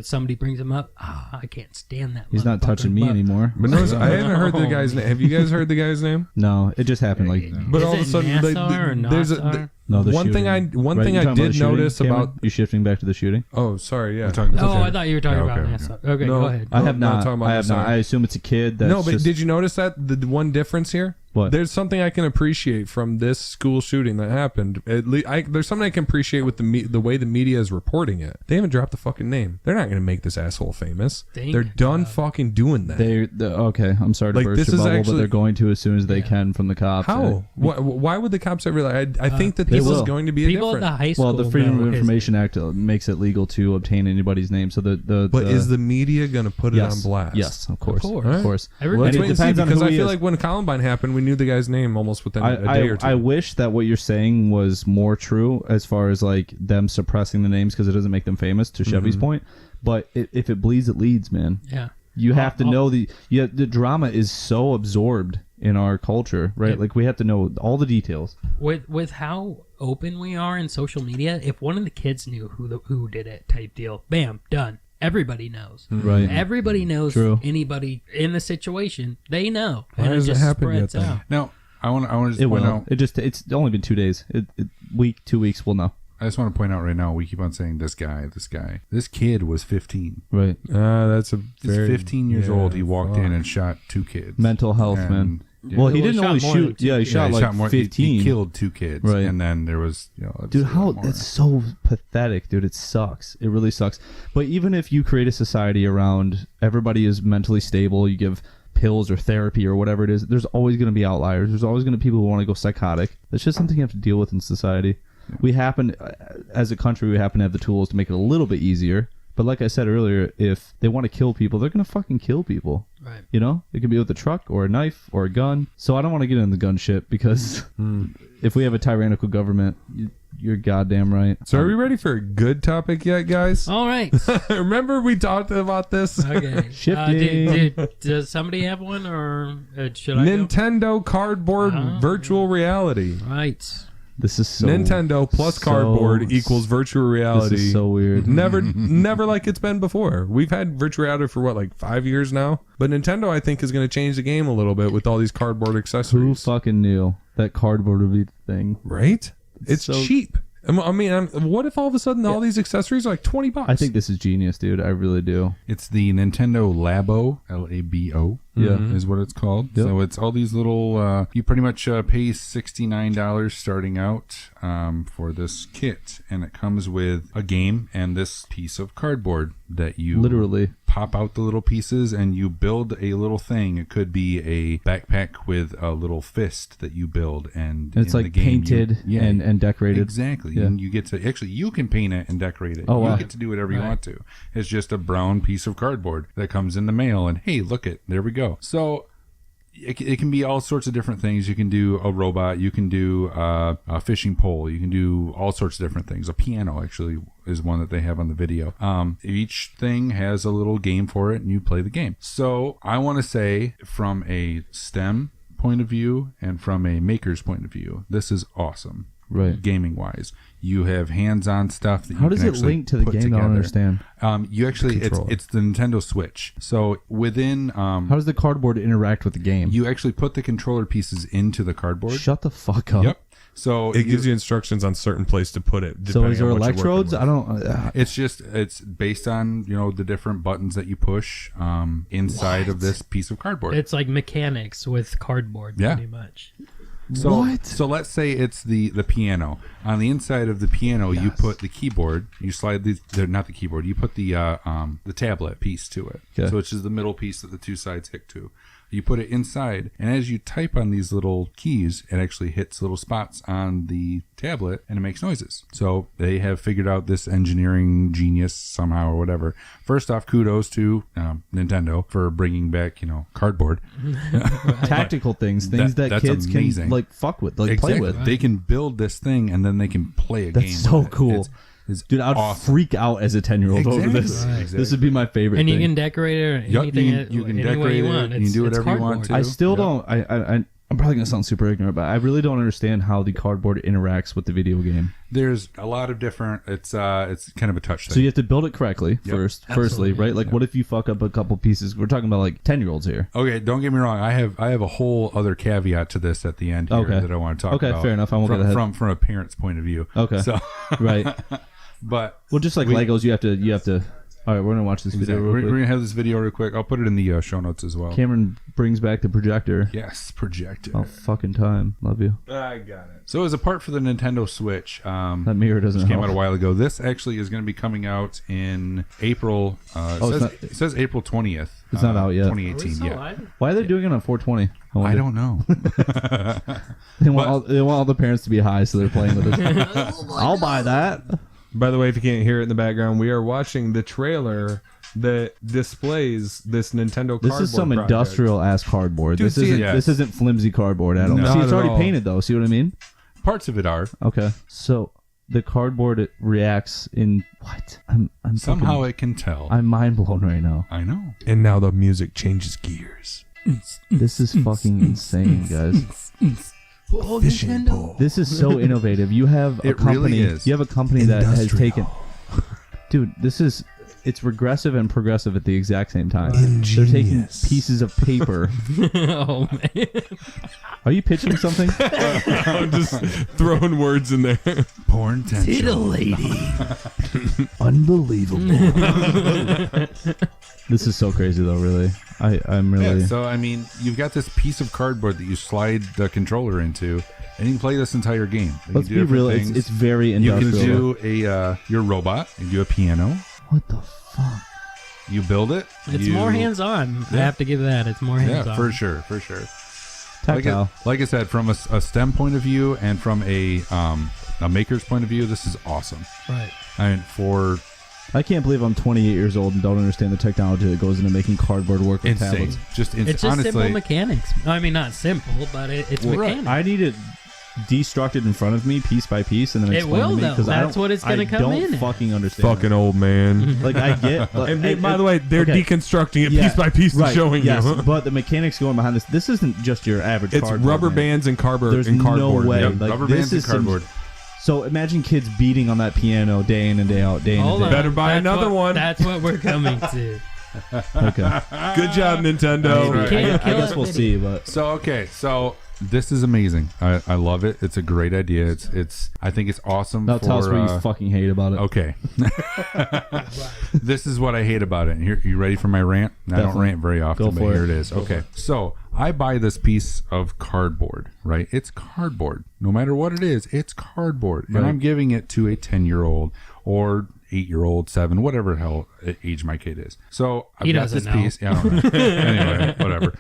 somebody brings him up, I can't stand that. He's not touching me but anymore. But notice, I haven't heard the guy's name. Have you guys heard the guy's name? No, it just happened like. But Is all of a it sudden, Nassar or there's Nassar? No, the one thing shooting. one Right, thing you I talking about did the shooting, notice Cameron? about. You shifting back to the shooting? Oh, sorry, yeah. We're talking about Oh, I thought you were talking Okay, about okay. NASA. Okay, No. go ahead. I have not not. talking about I have not. Nassar. I assume it's a kid. That's No, but just, did you notice that the one difference here? What? There's something I can appreciate from this school shooting that happened. There's something I can appreciate with the way the media is reporting it. They haven't dropped the fucking name. They're not going to make this asshole famous. Thank They're done God. fucking doing that. Okay, I'm sorry to Like, burst this your is bubble, but actually- they're going to as soon as they Yeah. can from the cops. How? Why would the cops ever? I think that They this is will. going to be a People at different. the high school. Well, the Freedom know of his Information name. Act makes it legal to obtain anybody's name. So But is the media going to put it on blast? Yes, of course, course. of course. Well, let's And it wait and see, depends on because who I he feel is. like when Columbine happened, we knew the guy's name almost within a day or two. I wish that what you're saying was more true as far as like them suppressing the names because it doesn't make them famous. To Chevy's point, but if it bleeds, it leads, man. Yeah. You have to know the drama is so absorbed in our culture, right? Yeah. Like we have to know all the details. With how open we are in social media, if one of the kids knew who did it, type deal, bam, done. Everybody knows. Right. Everybody knows. True. Anybody in the situation, they know. Why and it hasn't just it happened yet, spreads then? out. Now, I want to just It point will. out. It's only been 2 days. Week, 2 weeks, we'll know. I just want to point out right now. We keep on saying this guy. This kid was 15. Right. That's a He's very 15 years yeah, old. He walked in fuck. and shot 2 kids. Mental health, And- man. Yeah. Well, he Well, didn't he only shot more than shoot. two Yeah, he kids. shot he like shot more. 15. He killed 2 kids, Right. and then there was, let's Dude, see how more. it's so pathetic, dude. It sucks. It really sucks. But even if you create a society around everybody is mentally stable, you give pills or therapy or whatever it is, there's always going to be outliers. There's always going to be people who want to go psychotic. That's just something you have to deal with in society. We happen, as a country, we happen to have the tools to make it a little bit easier. But like I said earlier, if they want to kill people, they're going to fucking kill people. Right. You know, it could be with a truck or a knife or a gun. So I don't want to get into the gun shit because if we have a tyrannical government, you're goddamn right. So are we ready for a good topic yet, guys? All right. Remember we talked about this? Okay. Shifting. Does somebody have one, or should I? Nintendo cardboard Oh. virtual reality. Go? Right. This is so Nintendo plus so- cardboard equals virtual reality. This is so weird. Never like it's been before. We've had virtual reality for what, like 5 years now? But Nintendo, I think, is going to change the game a little bit with all these cardboard Who accessories. fucking knew that cardboard would be the thing? Right? It's so- cheap. I mean, what if all of a sudden all these accessories are like $20? I think this is genius, dude. I really do. It's the Nintendo Labo, Labo. Yeah. Is what it's called. Yep. So it's all these little. You pretty much pay $69 starting out for this kit, and it comes with a game and this piece of cardboard that you Literally. pop out the little pieces and you build a little thing. It could be a backpack with a little fist that you build, and It's in like the game, painted and decorated. Exactly. Yeah. And you get to you can paint it and decorate it. Oh, wow. You get to do whatever you Right. want to. It's just a brown piece of cardboard that comes in the mail, and hey, look it, there we go. So it can be all sorts of different things. You can do a robot, you can do a fishing pole, you can do all sorts of different things. A piano actually is one that they have on the video. Each thing has a little game for it, and you play the game. So I want to say, from a STEM point of view and from a maker's point of view, this is awesome. Right. Gaming wise, you have hands-on stuff that How you does can it actually link to the put game? I together. don't understand. You actually controller. it's the Nintendo Switch. So within How does the cardboard interact with the game? you actually put the controller pieces into the cardboard. Shut the fuck up. Yep. So it gives you instructions on certain place to put it. So is depending there on what you're working electrodes? with. I don't. it's based on the different buttons that you push inside of this piece of cardboard. It's like mechanics with cardboard, Yeah. pretty much. So, What? So let's say it's the piano. On the inside of the piano, you put the keyboard. You slide not the keyboard. You put the tablet piece to it. Okay. So it's just the middle piece that the two sides hook to. You put it inside, and as you type on these little keys, it actually hits little spots on the tablet, and it makes noises. So they have figured out this engineering genius somehow or whatever. First off, kudos to Nintendo for bringing back, cardboard. Tactical things that that's kids amazing. can like fuck with, like play with. They can build this thing, and then they can play a game. That's so with it. cool. It's Dude, I'd awesome. freak out as a 10-year-old over Exactly. this. Right. This would be my favorite And thing. you can decorate it or Yep, anything you can any way decorate you it, want. you can do It's whatever you want cardboard. to. I still Yep. don't. I'm I'm probably gonna sound super ignorant, but I really don't understand how the cardboard interacts with the video game. There's a lot of different. It's kind of a touch thing. So you have to build it correctly firstly, Absolutely. right? Like, what if you fuck up a couple pieces? We're talking about like 10-year-olds here. Okay, don't get me wrong. I have a whole other caveat to this at the end here Okay. that I want to talk Okay, about. fair enough. I won't from, get ahead. from a parent's point of view. Okay. So, Right. but Well, just like Legos, you have to. All right, we're gonna watch this video we're, real we're quick. gonna have this video real quick. I'll put it in the show notes as well. Cameron brings back the projector. Yes, projector. Oh, fucking time. Love you. I got it. So as a part for the Nintendo Switch, That mirror doesn't which came help. out a while ago. This actually is going to be coming out in April. It says April 20th. It's not out yet. 2018. Yeah. Why are they doing it on 420? I wonder. don't know. They want all the parents to be high, so they're playing with it. I'll buy that. By the way, if you can't hear it in the background, we are watching the trailer that displays this Nintendo cardboard This is some project. industrial ass cardboard. Dude, this see, isn't yes. this isn't flimsy cardboard at all. No. See, Not it's at already all. painted though. See what I mean? Parts of it are. Okay. So the cardboard it reacts in what? I'm Somehow fucking, it can tell. I'm mind blown right now. I know. And now the music changes gears. This is fucking insane, guys. Fishing pole. This is so innovative. You have a It really company. is. You have a company that has Industrial. taken. Dude, it's regressive and progressive at the exact same time. They're taking Ingenious. pieces of paper. Oh man. Are you pitching something? I'm just throwing words in there. Porn tension. lady. Unbelievable. This is so crazy though, really. I'm really Yeah, so I mean, you've got this piece of cardboard that you slide the controller into, and you can play this entire game. You let's can be do different real, things. it's very You can industrial. do your robot. You can do a piano. What the fuck? You build it. It's you- more hands-on. I Yeah. have to give that. It's more hands-on. Yeah, for sure. Tactile. Like I said, from a STEM point of view and from a maker's point of view, this is awesome. Right. I mean, for I can't believe I'm 28 years old and don't understand the technology that goes into making cardboard work with insane, tablets. just insane. It's just Honestly, simple mechanics. I mean, not simple, but it's mechanics. I need it destructed in front of me piece by piece and then It explain will, to me though. because I That's don't, what it's gonna I come don't in at. fucking understand. Fucking old man. Like I get. And by the way, they're okay. deconstructing it Yeah, piece by piece right, and showing yes, you. but the mechanics going behind this. This isn't just your average. It's cardboard, rubber man. bands and cardboard. There's and cardboard. no way. Yep, Like, rubber this bands and is some- cardboard. So imagine kids beating on that piano day in and day out, day in Hold and on. day Better buy That's another what- one. That's what we're coming to. out. Okay. Good job, Nintendo. Right. Can't I kill guess it, we'll baby. see, but So this is amazing. I love it. It's a great idea. It's I think it's awesome. now tell us what you for, fucking hate about it. Okay. This is what I hate about it. And here, you ready for my rant? I don't Definitely. rant very often, Go but for here it. it is. Okay. So I buy this piece of cardboard, right? It's cardboard. No matter what it is, it's cardboard. And Right. I'm giving it to a 10-year-old or 8-year-old, 7, whatever hell age my kid is. So I've He got doesn't this know. piece. Yeah, I don't know. Anyway, whatever.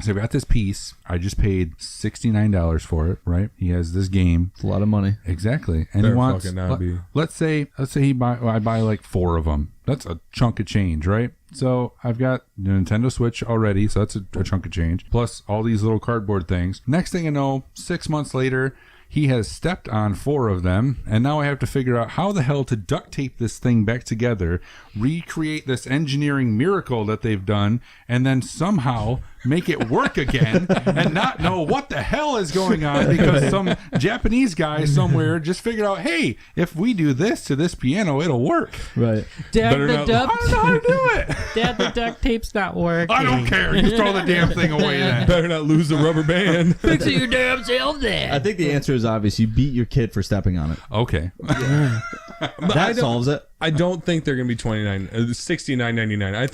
So I've got this piece. I just paid $69 for it, right? He has this game. It's a lot of money. Exactly, and Better he wants. fucking not be. Let's say I buy like 4 of them. That's a chunk of change, right? So I've got the Nintendo Switch already, so that's a chunk of change. Plus all these little cardboard things. Next thing I know, 6 months later, he has stepped on 4 of them, and now I have to figure out how the hell to duct tape this thing back together, recreate this engineering miracle that they've done, and then somehow make it work again and not know what the hell is going on because some Japanese guy somewhere just figured out, hey, if we do this to this piano, it'll work. Right. Dad, Better the not- I duct, don't know how to do it. Dad, the duct tape's not working. I don't care. You throw the damn thing away then. Better not lose the rubber band. Fix it your damn self, I Dad. think the answer is obvious. You beat your kid for stepping on it. Okay. That solves it. I don't think they're gonna be $69.99. I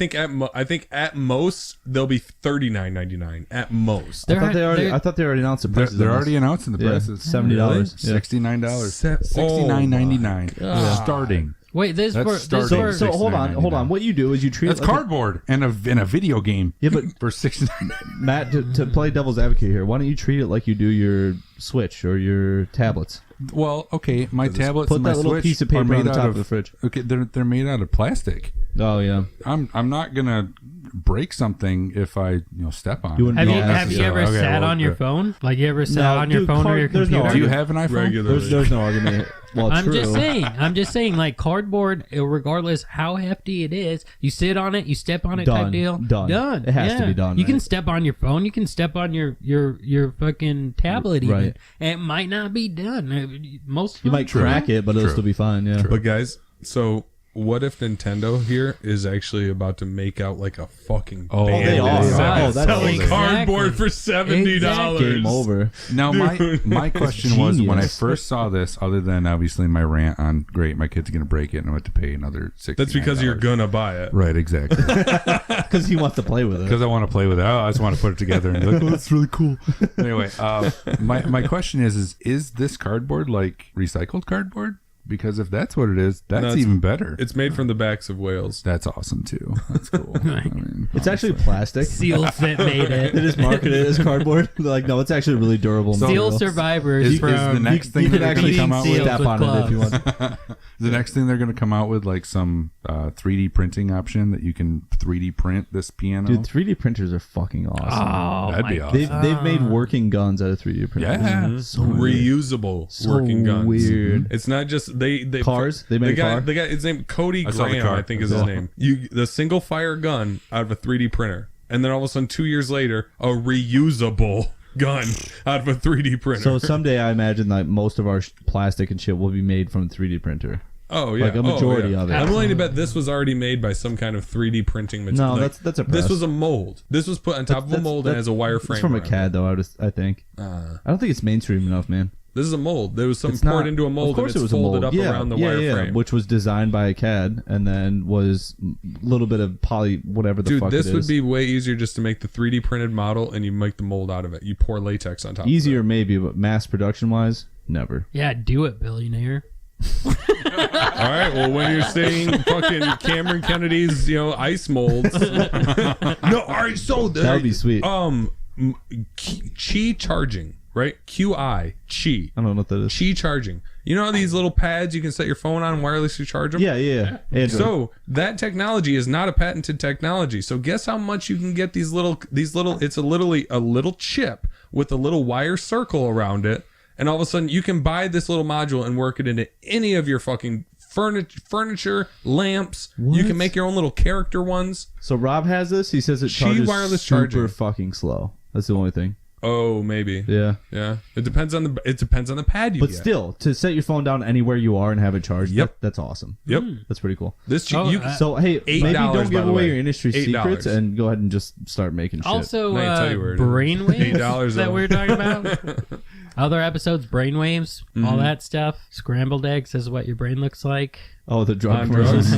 think at most they'll be $39.99 at most. I thought they already announced the They're, prices. they're on already this. announcing the Yeah, prices. $70. Yeah. $69. Oh $69.99 God. starting. Wait, this That's for starting. this So for hold on. $69.99. What you do is you treat That's it like cardboard and in a video game. Yeah, but For $69. Matt, to play devil's advocate here, why don't you treat it like you do your Switch or your tablets? Well, okay, my tablets Put and my that little Switch piece of are paper made on the out top of the fridge. Okay, they're made out of plastic. Oh yeah. I'm not gonna break something if I step on You it. wouldn't Have be you asking. have you ever Okay, sat well, on your good. phone? Like you ever sat No, on your dude, phone or your there's no computer? Do you have an iPhone? Regularly. There's no argument. Well, I'm true. just saying, like cardboard, regardless how hefty it is, you sit on it, you step on it, Done. type deal, Done. It has to be done, You can right? step on your phone, you can step on your fucking tablet, even, Right. and it might not be done. Most You might crack it, but it'll True. still be fine. Yeah. But guys, so what if Nintendo here is actually about to make out like a fucking Oh, bandit they are. selling Oh, that's Exactly. cardboard for $70. Game over. Now, my question was when I genius. first saw this, other than obviously my rant on, great, my kid's going to break it and I have to pay another $60. That's because you're gonna buy it. Right, exactly. Because he wants to play with it. Because I want to play with it. I just want to put it together and be like, oh, that's really cool. Anyway, my question is this cardboard like recycled cardboard? Because if that's what it is, that's it's- even better. It's made from the backs of whales. That's awesome too. That's cool. I mean, It's actually plastic. Seal Fit made They it. just market it as cardboard. They're like, no, it's actually really durable. Steel material. survivors Is from the next thing you that can they're actually going to come out with? seals step with on it if you gloves. want. The next thing they're going to come out with like some 3D printing option that you can 3D print this piano. Dude, 3D printers are fucking awesome. Oh, That'd be my awesome. They've made working guns out of 3D printers. Yeah. So weird. Reusable So working guns. weird. It's not just they Cars? They made the a guy, car? The guy, his name Cody I saw the Graham, car. I think is his name. The single fire gun out of a 3D printer, and then all of a sudden 2 years later, a reusable gun out of a 3D printer. So someday I imagine that most of our plastic and shit will be made from a 3D printer. oh yeah, like a majority of it. I'm willing to bet this was already made by some kind of 3D printing material. No, Like, that's a this press. was a mold. This was put on top of a mold and has a wireframe. It's from a around CAD it. though. I think. I don't think it's mainstream enough, man. This is a mold. There was some It's poured not- into a mold Of course, and it it's was a folded mold. up around the wireframe. which was designed by a CAD and then was a little bit of poly, whatever the Dude, fuck this it would is. be way easier just to make the 3D printed model and you make the mold out of it. You pour latex on top. Easier maybe, but mass production wise, never. Yeah, do it, billionaire. Of it. All right. Well, when you're saying fucking Cameron Kennedy's, ice molds. No. All right. So That would be sweet. Qi charging, right? QI I don't know what that is. Qi charging. You know these little pads you can set your phone on and wirelessly charge them? Yeah. Android. So that technology is not a patented technology. So guess how much you can get these little it's literally a little chip with a little wire circle around it, and all of a sudden you can buy this little module and work it into any of your fucking furniture, lamps. You What? can make your own little character ones. So Rob has this. He says it Qi charges wireless super charging. fucking slow. That's the only thing. Oh, maybe. Yeah. Yeah. It depends on the pad you But get. still, to set your phone down anywhere you are and have it charged, Yep. that's awesome. Yep. That's pretty cool. This Oh, you So hey, $8, maybe don't by give the away way. your industry $8. secrets and go ahead and just start making shit. Also, Now you tell you where it is. brainwaves $8 that though. we were talking about. Other episodes, brainwaves, all that stuff. Scrambled eggs is what your brain looks like. Oh, the drug On commercials.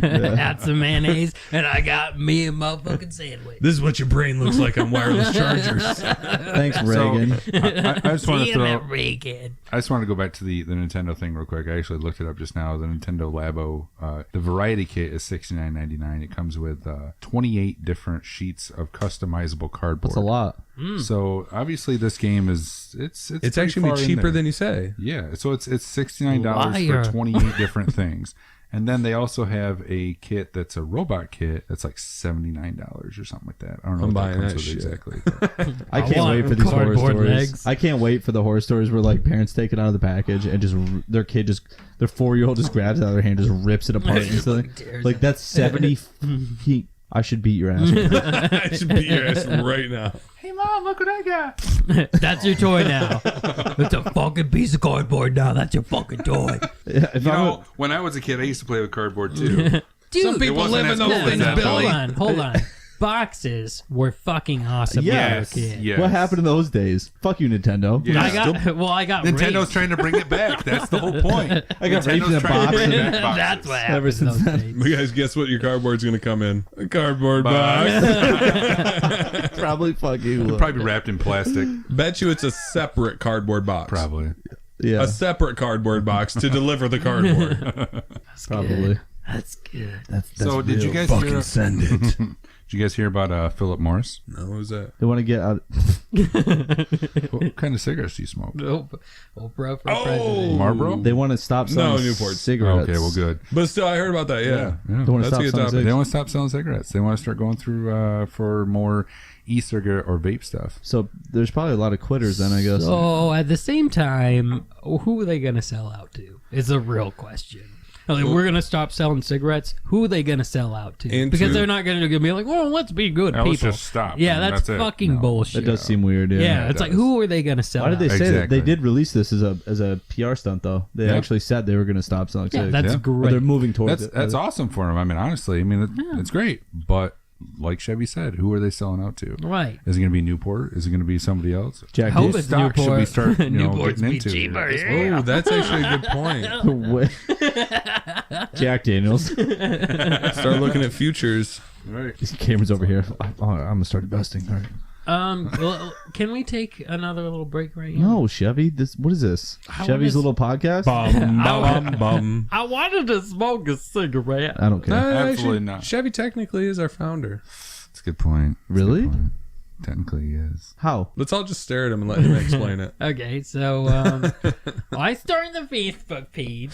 Add some mayonnaise, and I got me a motherfucking sandwich. This is what your brain looks like on wireless chargers. Thanks, Reagan. I just want to Damn throw. it, Reagan. I just want to go back to the Nintendo thing real quick. I actually looked it up just now. The Nintendo Labo, the variety kit is $69.99. It comes with 28 different sheets of customizable cardboard. That's a lot. So obviously, this game is it's It's actually gonna be cheaper than you say. Yeah. So it's $69 Liar. for 28 different things. And then they also have a kit that's a robot kit that's like $79 or something like that. I don't know I'm what buying comes that with shit. exactly. I can't want wait for these horror cardboard stories. legs. I can't wait for the horror stories where like parents take it out of the package and just their 4-year-old just grabs it out of their hand, just rips it apart instantly. Tears Like that's 70 feet. I should beat your ass. I should beat your ass right now. Hey, Mom, look what I got. That's your toy now. It's a fucking piece of cardboard now. That's your fucking toy. If You I know, when I was a kid, I used to play with cardboard too. Dude, Some people wasn't live as in cool those as things, that, Billy. hold on. Boxes were fucking awesome Yes. when I was a kid. Yes. what happened in those days? Fuck you, Nintendo. Yeah. I got Nintendo's raped. trying to bring it back. That's the whole point. I got raped in a Nintendo's trying to box bring and- back boxes. That's what happened Ever since in those then. days. You guys, guess what your cardboard's gonna come in? A cardboard box. Probably fuck you. Probably wrapped in plastic. Bet you it's a separate cardboard box. Probably. Yeah, A separate cardboard box to deliver the cardboard. probably. That's good. So did you guys fucking hear? send it. Did you guys hear about Philip Morris? No, who's that? They want to get out. What kind of cigarettes do you smoke? Oprah for president. Marlboro? They want to stop selling Newport. cigarettes. Okay, well, good. But still, I heard about that. Yeah. Yeah. They want That's to a stop good selling topic. They cigarettes. want to stop selling cigarettes. They want to start going through for more e-cigarette or vape stuff. So there's probably a lot of quitters then, I guess. So at the same time, who are they going to sell out to? Is a real question. Like, we're going to stop selling cigarettes. Who are they going to sell out to? And Because to- they're not going to be like, well, let's be good Yeah, people. let's just stop. Yeah, and that's it. fucking No. bullshit. That does seem weird. Yeah. Yeah, it's like, who are they going to sell Why did they out say that? Exactly. They did release this as a PR stunt, though. They Yeah. actually said they were going to stop selling Yeah, cigarettes. that's Yeah. Or great. they're moving towards it. That's awesome for them. I mean, honestly, it's great. But like Chevy said, who are they selling out to? Right. Is it going to be Newport? Is it going to be somebody else? Jack Hope Daniels. it's Stock should we Newport. start Newport's getting be into? cheaper. Oh, that's actually a good point. Jack Daniels. Start looking at futures. Right. Cameron's over here. I'm going to start investing. All right. Well, can we take another little break right here? No, Chevy. What is this? I Chevy's wanna- little podcast? Bum. I wanted to smoke a cigarette. I don't care. Absolutely not. Chevy technically is our founder. That's a good point. That's a Really? good point. Technically, he is. How? Let's all just stare at him and let him explain it. Okay, so I started the Facebook page.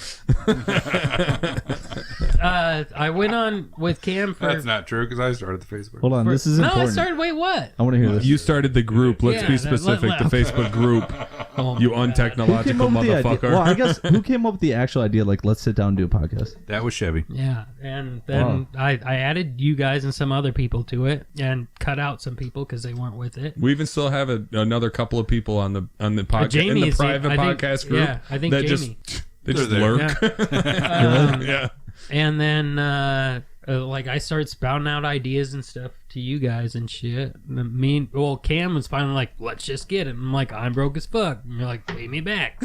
I went on with Cam for. That's not true because I started the Facebook. Hold on. This is no, important. I started. Wait, what? I want to hear this. You started the group. Let's Yeah, be that- specific. let- The Facebook group. Oh You my God. untechnological with the idea? motherfucker. Well, I guess who came up with the actual idea? Like, let's sit down and do a podcast. That was Chevy. Yeah, and then I added you guys and some other people to it, and cut out some people because they weren't with it. We even still have another couple of people on the podcast in Jamie the is- private I think- podcast group. yeah, I think that Jamie. they just They're there. lurk. Yeah. And then like I started spouting out ideas and stuff to you guys and shit. Cam was finally like, let's just get it. I'm like, I'm broke as fuck. And you're like, pay me back.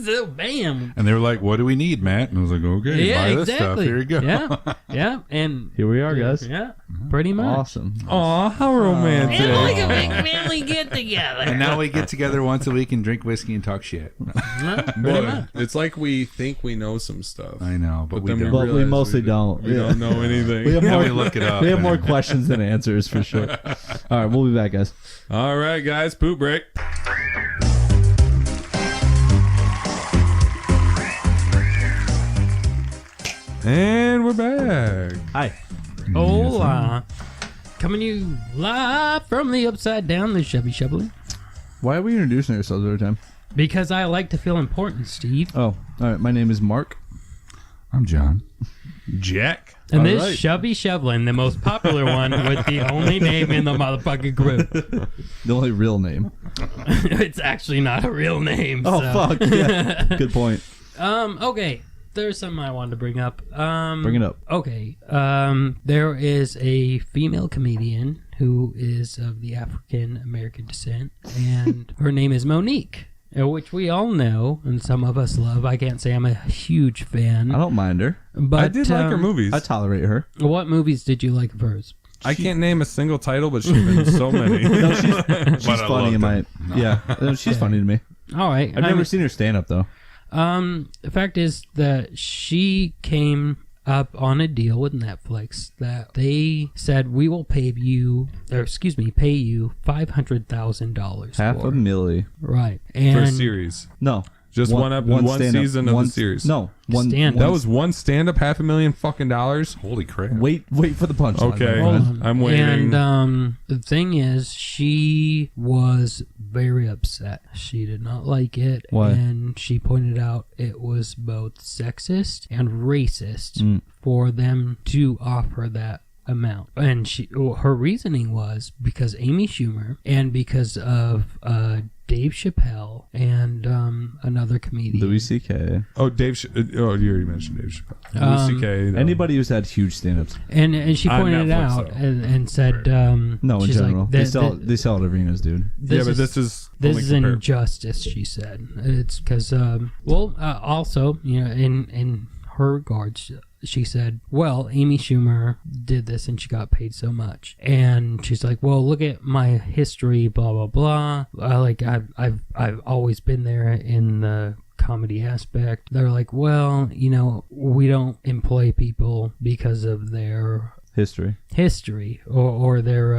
So bam. And they were like, "What do we need, Matt?" And I was like, "Okay, Yeah, buy this stuff. exactly. Here you go." Yeah, yeah, and Here we are, guys. yeah, pretty much. Awesome. Aw, how romantic. And like a big family get together. And now we get together once a week and drink whiskey and talk shit. Boy, it's like we think we know some stuff. I know, but we then we don't. But we realize mostly we don't. We Yeah. don't know anything. We have Now more, we look it up. we have more and- questions than answers for sure. All right, we'll be back, guys. All right, guys, poop break. And we're back. Hi. Hola. Coming you live from the upside down, the Chevy Shoveling. Why are we introducing ourselves every time? Because I like to feel important, Steve. Oh, all right. My name is Mark. I'm John. Jack. And All this right. Chevy Shoveling, the most popular one with the only name in the motherfucking group. The only real name. It's actually not a real name. Oh, so. fuck. Yeah. Good point. Okay. There's something I wanted to bring up. Bring it up. Okay. There is a female comedian who is of the African American descent, and her name is Monique, which we all know and some of us love. I can't say I'm a huge fan, I don't mind her. but I did like her movies. I tolerate her. What movies did you like of hers? I can't name a single title, but she's been in so many. No, she's I funny in loved my. Yeah, no, she's funny to me. All right. I've never seen her stand up though. The fact is that she came up on a deal with Netflix that they said we will pay you $500,000. Half for. a milli. Right. For And a series. No, Just one stand-up. season of the series. No, one. Stand-up. That was one stand-up, $500,000 fucking dollars. Holy crap! Wait for the punchline. Okay. my Hold friend. on. I'm waiting. And the thing is, she was very upset. She did not like it. Why? And she pointed out it was both sexist and racist for them to offer that amount. And her reasoning was because Amy Schumer and because of Dave Chappelle and another comedian. Louis C.K. Oh, you already mentioned Dave Chappelle. Louis C.K. Anybody who's had huge stand-ups. And she On pointed it Netflix, out though. and said No, in she's general, like, they sell at arenas, dude. Yeah, but this is this only is compared- injustice, she said. It's because also, you know, in her regards, she said, well, Amy Schumer did this and she got paid so much. And she's like, well, look at my history, blah blah blah. I've always been there in the comedy aspect. They're like, well, we don't employ people because of their History. or their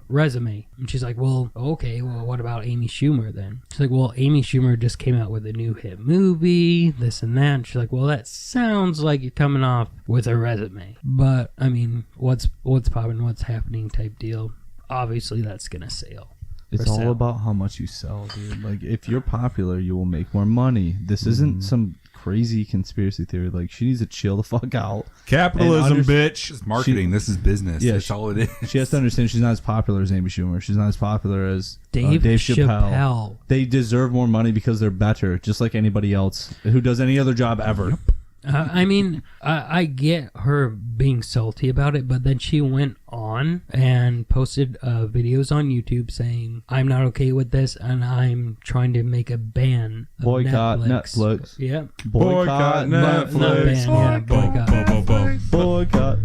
resume. And she's like, well, okay, well, what about Amy Schumer then? She's like, well, Amy Schumer just came out with a new hit movie, this and that. And she's like, well, that sounds like you're coming off with a resume. But I mean, what's popping, what's happening type deal. Obviously, that's gonna sail. It's all about how much you sell, dude. Like, if you're popular, you will make more money. This isn't some crazy conspiracy theory. Like, she needs to chill the fuck out. Capitalism, And bitch. It's marketing. This is business. Yeah, That's all it is. She has to understand she's not as popular as Amy Schumer. She's not as popular as Dave Chappelle. They deserve more money because they're better, just like anybody else who does any other job ever. I mean, I get her being salty about it, but then she went on and posted videos on YouTube saying, I'm not okay with this, and I'm trying to make a ban of Boycott Netflix. Yeah. Boycott Not Netflix. ban, yeah, boycott. Boycott.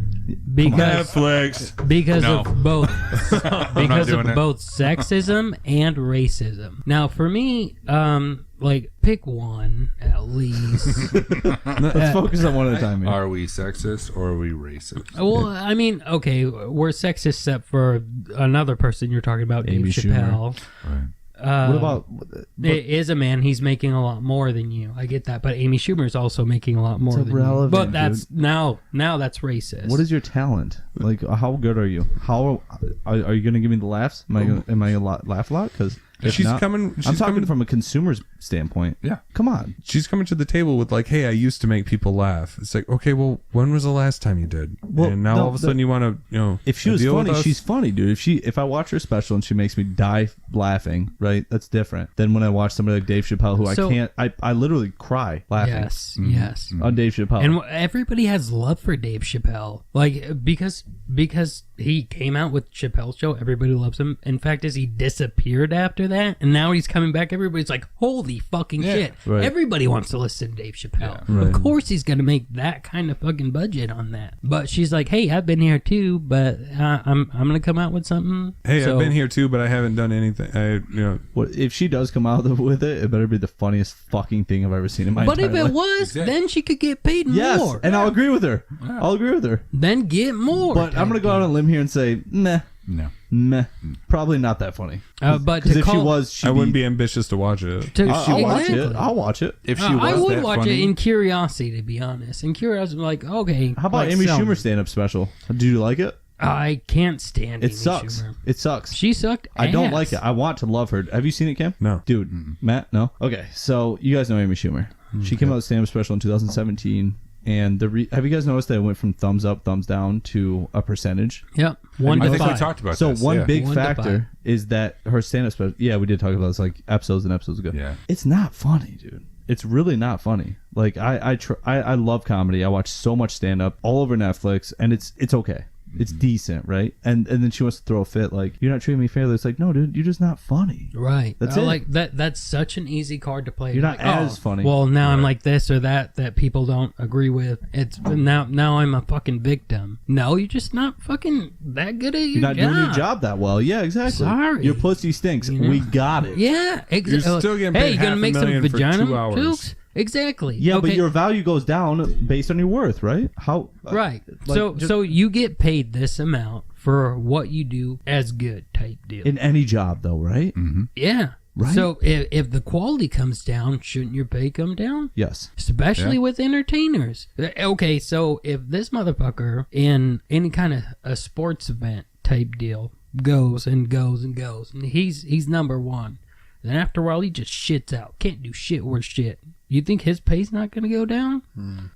Because Netflix. No. of both because doing of it. both sexism and racism. Now, for me, like, pick one at least. Let's focus on one at a time here. Are we sexist or are we racist? Well, I mean, okay, we're sexist except for another person you're talking about, Amy Dave Chappelle. Right. What about... It is a man. He's making a lot more than you. I get that, but Amy Schumer is also making a lot more than irrelevant, you. But that's dude. now that's racist. What is your talent? Like, how good are you? How are you going to give me the laughs? Am I gonna laugh a lot? Because She's I'm coming talking from a consumer's standpoint. Yeah. Come on. She's coming to the table with like, hey, I used to make people laugh. It's like, okay, well, when was the last time you did? Well, and now no, all of a sudden you want to, If she was deal with funny, us? she's funny, dude. If I watch her special and she makes me die laughing, right? That's different than when I watch somebody like Dave Chappelle, who So- I literally cry laughing Yes. on Dave Chappelle. And everybody has love for Dave Chappelle, like because he came out with Chappelle's Show. Everybody loves him. In fact, as he disappeared after that, and now he's coming back, everybody's like, "Holy fucking shit!" Right. Everybody wants to listen to Dave Chappelle. Right. Of course, he's gonna make that kind of fucking budget on that. But she's like, "Hey, I've been here too, but I'm gonna come out with something." hey, So- I've been here too, but I haven't done anything. What if she does come out with it? It better be the funniest fucking thing I've ever seen in my But entire if it life. was, Exactly. then she could get paid Yes, more. and I'll agree with her. I'll agree with her. Then get more. But I'm gonna go out on a limb here and say, meh, No. probably not that funny. But Because to if she call, was, she'd I wouldn't be ambitious to watch it. I'll watch it. Exactly. I'll watch it. If she I was would that watch funny, it in curiosity, to be honest. In curiosity, like, okay. How about like, Amy sell me. Schumer's stand-up special? Do you like it? I can't stand It Amy sucks. Schumer. It sucks. She sucked I don't ass. like it. I want to love her. Have you seen it, Cam? No. Dude, Matt, no? Okay, so you guys know Amy Schumer. She came out with a stand-up special in 2017, and have you guys noticed that it went from thumbs up, thumbs down to a percentage? Yep. 1 I to think 5. we talked about So this. one yeah. big 1 to 5. factor is that her stand-up special. Yeah, we did talk about this like episodes and episodes ago. Yeah. It's not funny, dude. It's really not funny. Like I love comedy. I watch so much stand-up all over Netflix, and it's okay. It's decent, right? And then she wants to throw a fit like, you're not treating me fairly. It's like, no, dude, you're just not funny. Right. That's I it. like that. That's such an easy card to play. You're not Like, as funny. Well, now I'm like this or that people don't agree with. It's now I'm a fucking victim. No, you're just not fucking that good at your You're not job. doing your job that well. Yeah, exactly. Sorry. Your pussy stinks. You know? We got it. Yeah, exactly. You're still getting Hey, paid you gonna make some $500,000 for vagina 2 hours. jokes? Exactly. Yeah, okay. but your value goes down based on your worth, right? How? right. like, So you get paid this amount for what you do as good type deal. in any job, though, right? Yeah. Right. So if the quality comes down, shouldn't your pay come down? Yes. Especially Yeah. with entertainers. Okay, so if this motherfucker in any kind of a sports event type deal goes and goes and goes, and he's number one, then after a while he just shits out. Can't do shit worth shit. You think his pay's not going to go down?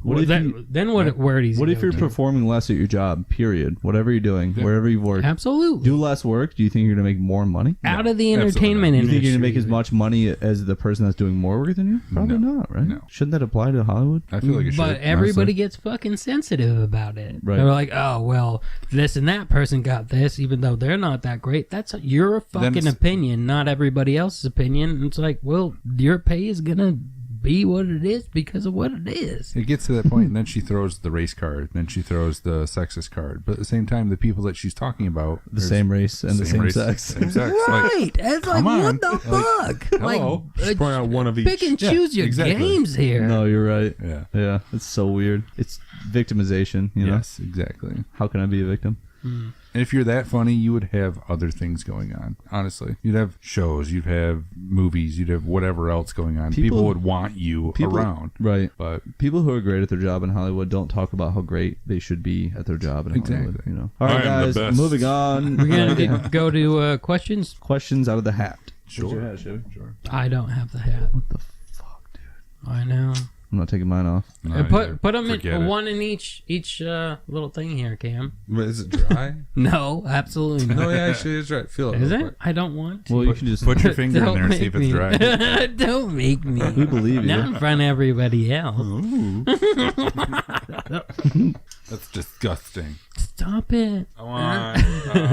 What if Then you- where he's What if you're performing less at your job? Period. Whatever you're doing, wherever you've worked, absolutely do less work. Do you think you're gonna make more money? out of the absolutely entertainment not. You industry? think you're gonna make as much money as the person that's doing more work than you? Probably No. not, right? No. Shouldn't that apply to Hollywood? I feel like it should. But everybody honestly. gets fucking sensitive about it. Right. They're like, oh, well, this and that person got this, even though they're not that great. That's your fucking it's- opinion, not everybody else's opinion. And it's like, well, your pay is going to be what it is because of what it is. It gets to that point, and then she throws the race card, then she throws the sexist card. But at the same time, the people that she's talking about, The same race and the same race, sex. same sex. Right. It's like, come on. what the fuck? hello. Just point out one of each. Pick and choose your exactly. games here. No, you're right. Yeah. Yeah, it's so weird. It's victimization, you know? Yes, exactly. How can I be a victim? And if you're that funny, you would have other things going on. Honestly, you'd have shows, you'd have movies, you'd have whatever else going on. People would want you around. Right. But People who are great at their job in Hollywood don't talk about how great they should be at their job in Exactly. Hollywood. You know. All right, I am the guys, best. moving on. We're going to go to questions. Questions out of the hat. sure. Sure. I don't have the hat. What the fuck, dude? I know. I'm not taking mine off. No, Put them forget in it. one in each little thing here, Cam. But is it dry? No, absolutely not. No, yeah, actually, it's dry. Feel it. Is real it? quick. I don't want to. Well, you can just. Put your finger in Don't there and see if make it's me. dry. Don't make me. We believe Not you. in front of everybody else. That's disgusting. Stop it. Come on.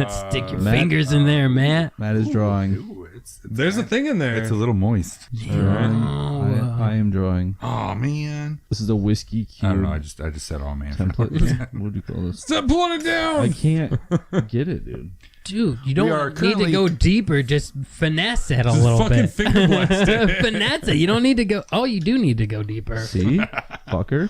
Stick your Matt- fingers in there, Matt. Matt is drawing. Ooh, it's There's a thing in there. It's a little moist. I am drawing. Oh man. This is a whiskey cube I don't know. I just said, oh man. template. What do you call this? Stop pulling it down. I can't get it, dude. Dude, you We are don't need to currently- go deeper. Just finesse it a Just little fucking bit. finger blast it. Finesse it. You don't need to go. Oh, you do need to go deeper. See, fucker.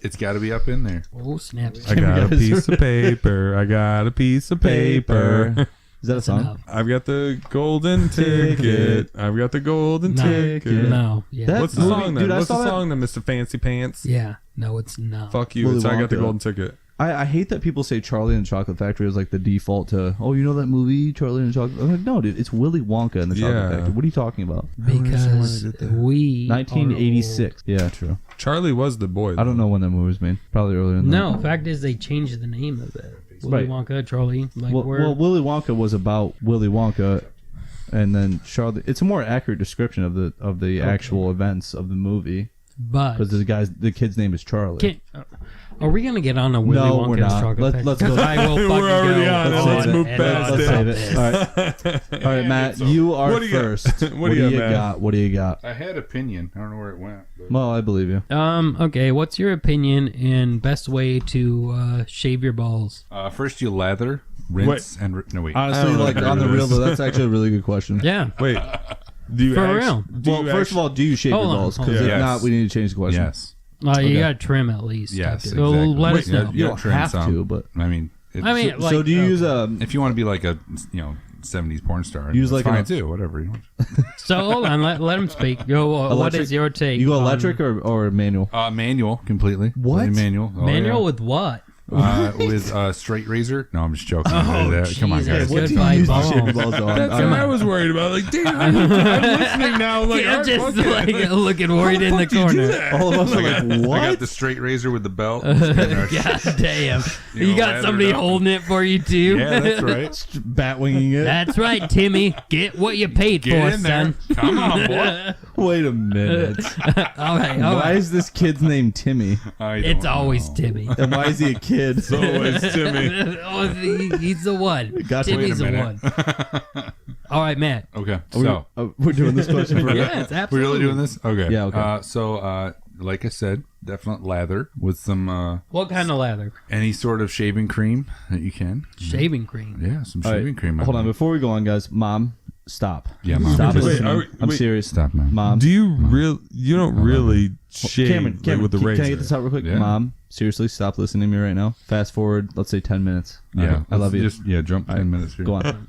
It's got to be up in there. Oh, snap. I got a piece of paper. I got a piece of paper. Is that a song? Enough. I've got the golden ticket. I've got the golden No. ticket. No. Yeah. That- What's the movie- song then? dude, I What's saw the that- song then, Mr. Fancy Pants? Yeah. No, it's not. Fuck you. Willy It's I got the Wonka. golden ticket. I hate that people say Charlie and the Chocolate Factory is like the default to, oh, you know that movie, Charlie and the Chocolate. I'm like, no, dude, it's Willy Wonka and the Chocolate Yeah. Factory. What are you talking about? Because we. 1986. Yeah, true. Charlie was the boy. I don't know when that movie was made. Probably earlier than that. No, fact is they changed the name of it. Willy Right. Wonka, Charlie. Like Well, we're Willy Wonka was about Willy Wonka, and then Charlie. It's a more accurate description of the actual events of the movie but because the kid's name is Charlie. are we gonna get on a Willy No, Wonka we're not. Chocolate Factory? Let's go. I will fucking We're already go. on it. Let's Let's move it. past Let's it. save it. All right, Matt, you are What do you got? first. What do you got, Matt? got? What do you got? I had opinion. I don't know where it went. But... Well, I believe you. Okay, what's your opinion and best way to shave your balls? First, you lather, rinse, no wait. Honestly, don't know like if I on the heard real, this. though, that's actually a really good question. Yeah. Wait. Do you For actu- real. do Well, you first of all, do you shave Hold your on, balls? hold Because on. if Yes. not, we need to change the question. yes. You Okay. gotta trim at least. Yes. So Exactly. let us know. You don't trim have some. to, but I mean, it's, I mean, so like, do you use if you want to be like a 70s porn star, Use that's like fine an- too. Whatever you want. So hold on, let him speak. Go. What Electric- is your take? you go on- electric or manual? Manual completely. What? Fully manual. Oh, manual yeah. with what? With straight razor. No, I'm just joking. Oh, Come on, Jesus. guys. What do Goodbye, you use to balls. shave your balls on? That's what I was worried about. Like, damn, I'm listening now. Like, Yeah, all right, just fuck it. like looking worried in the Fuck do you do corner. that? All of us are like, I got what? the straight razor with the belt. God damn! You You know, got lather somebody it up. holding it for you too. Yeah, that's right. Batwinging it. That's right, Timmy. Get what you paid Get for, in there. son. Come on, boy. Wait a minute. All right, all Why right. is this kid's name Timmy? It's always Timmy. And why is he a kid? It's always Timmy. Oh, he's the one. Gotcha. Timmy's Wait a the minute. one. All right, Matt. Okay, Are we- so we're doing this question for Yes, we're absolutely. really doing this. Okay, Yeah, okay. So, like I said, definite lather with some What kind of lather? any sort of shaving cream that you can. Shaving cream. Yeah, some All right, shaving cream. Hold on, before we go on, guys. Mom, stop. Yeah, Mom. Stop Wait, listening. are we- I'm wait. serious. Stop, man. Mom. Do you you don't really shave Cameron, like, with the can razor? I get this out real quick? Yeah. Mom, seriously, stop listening to me right now. Fast forward, let's say 10 minutes. Yeah, All right, I love you. Just, jump 10 minutes here. Go on.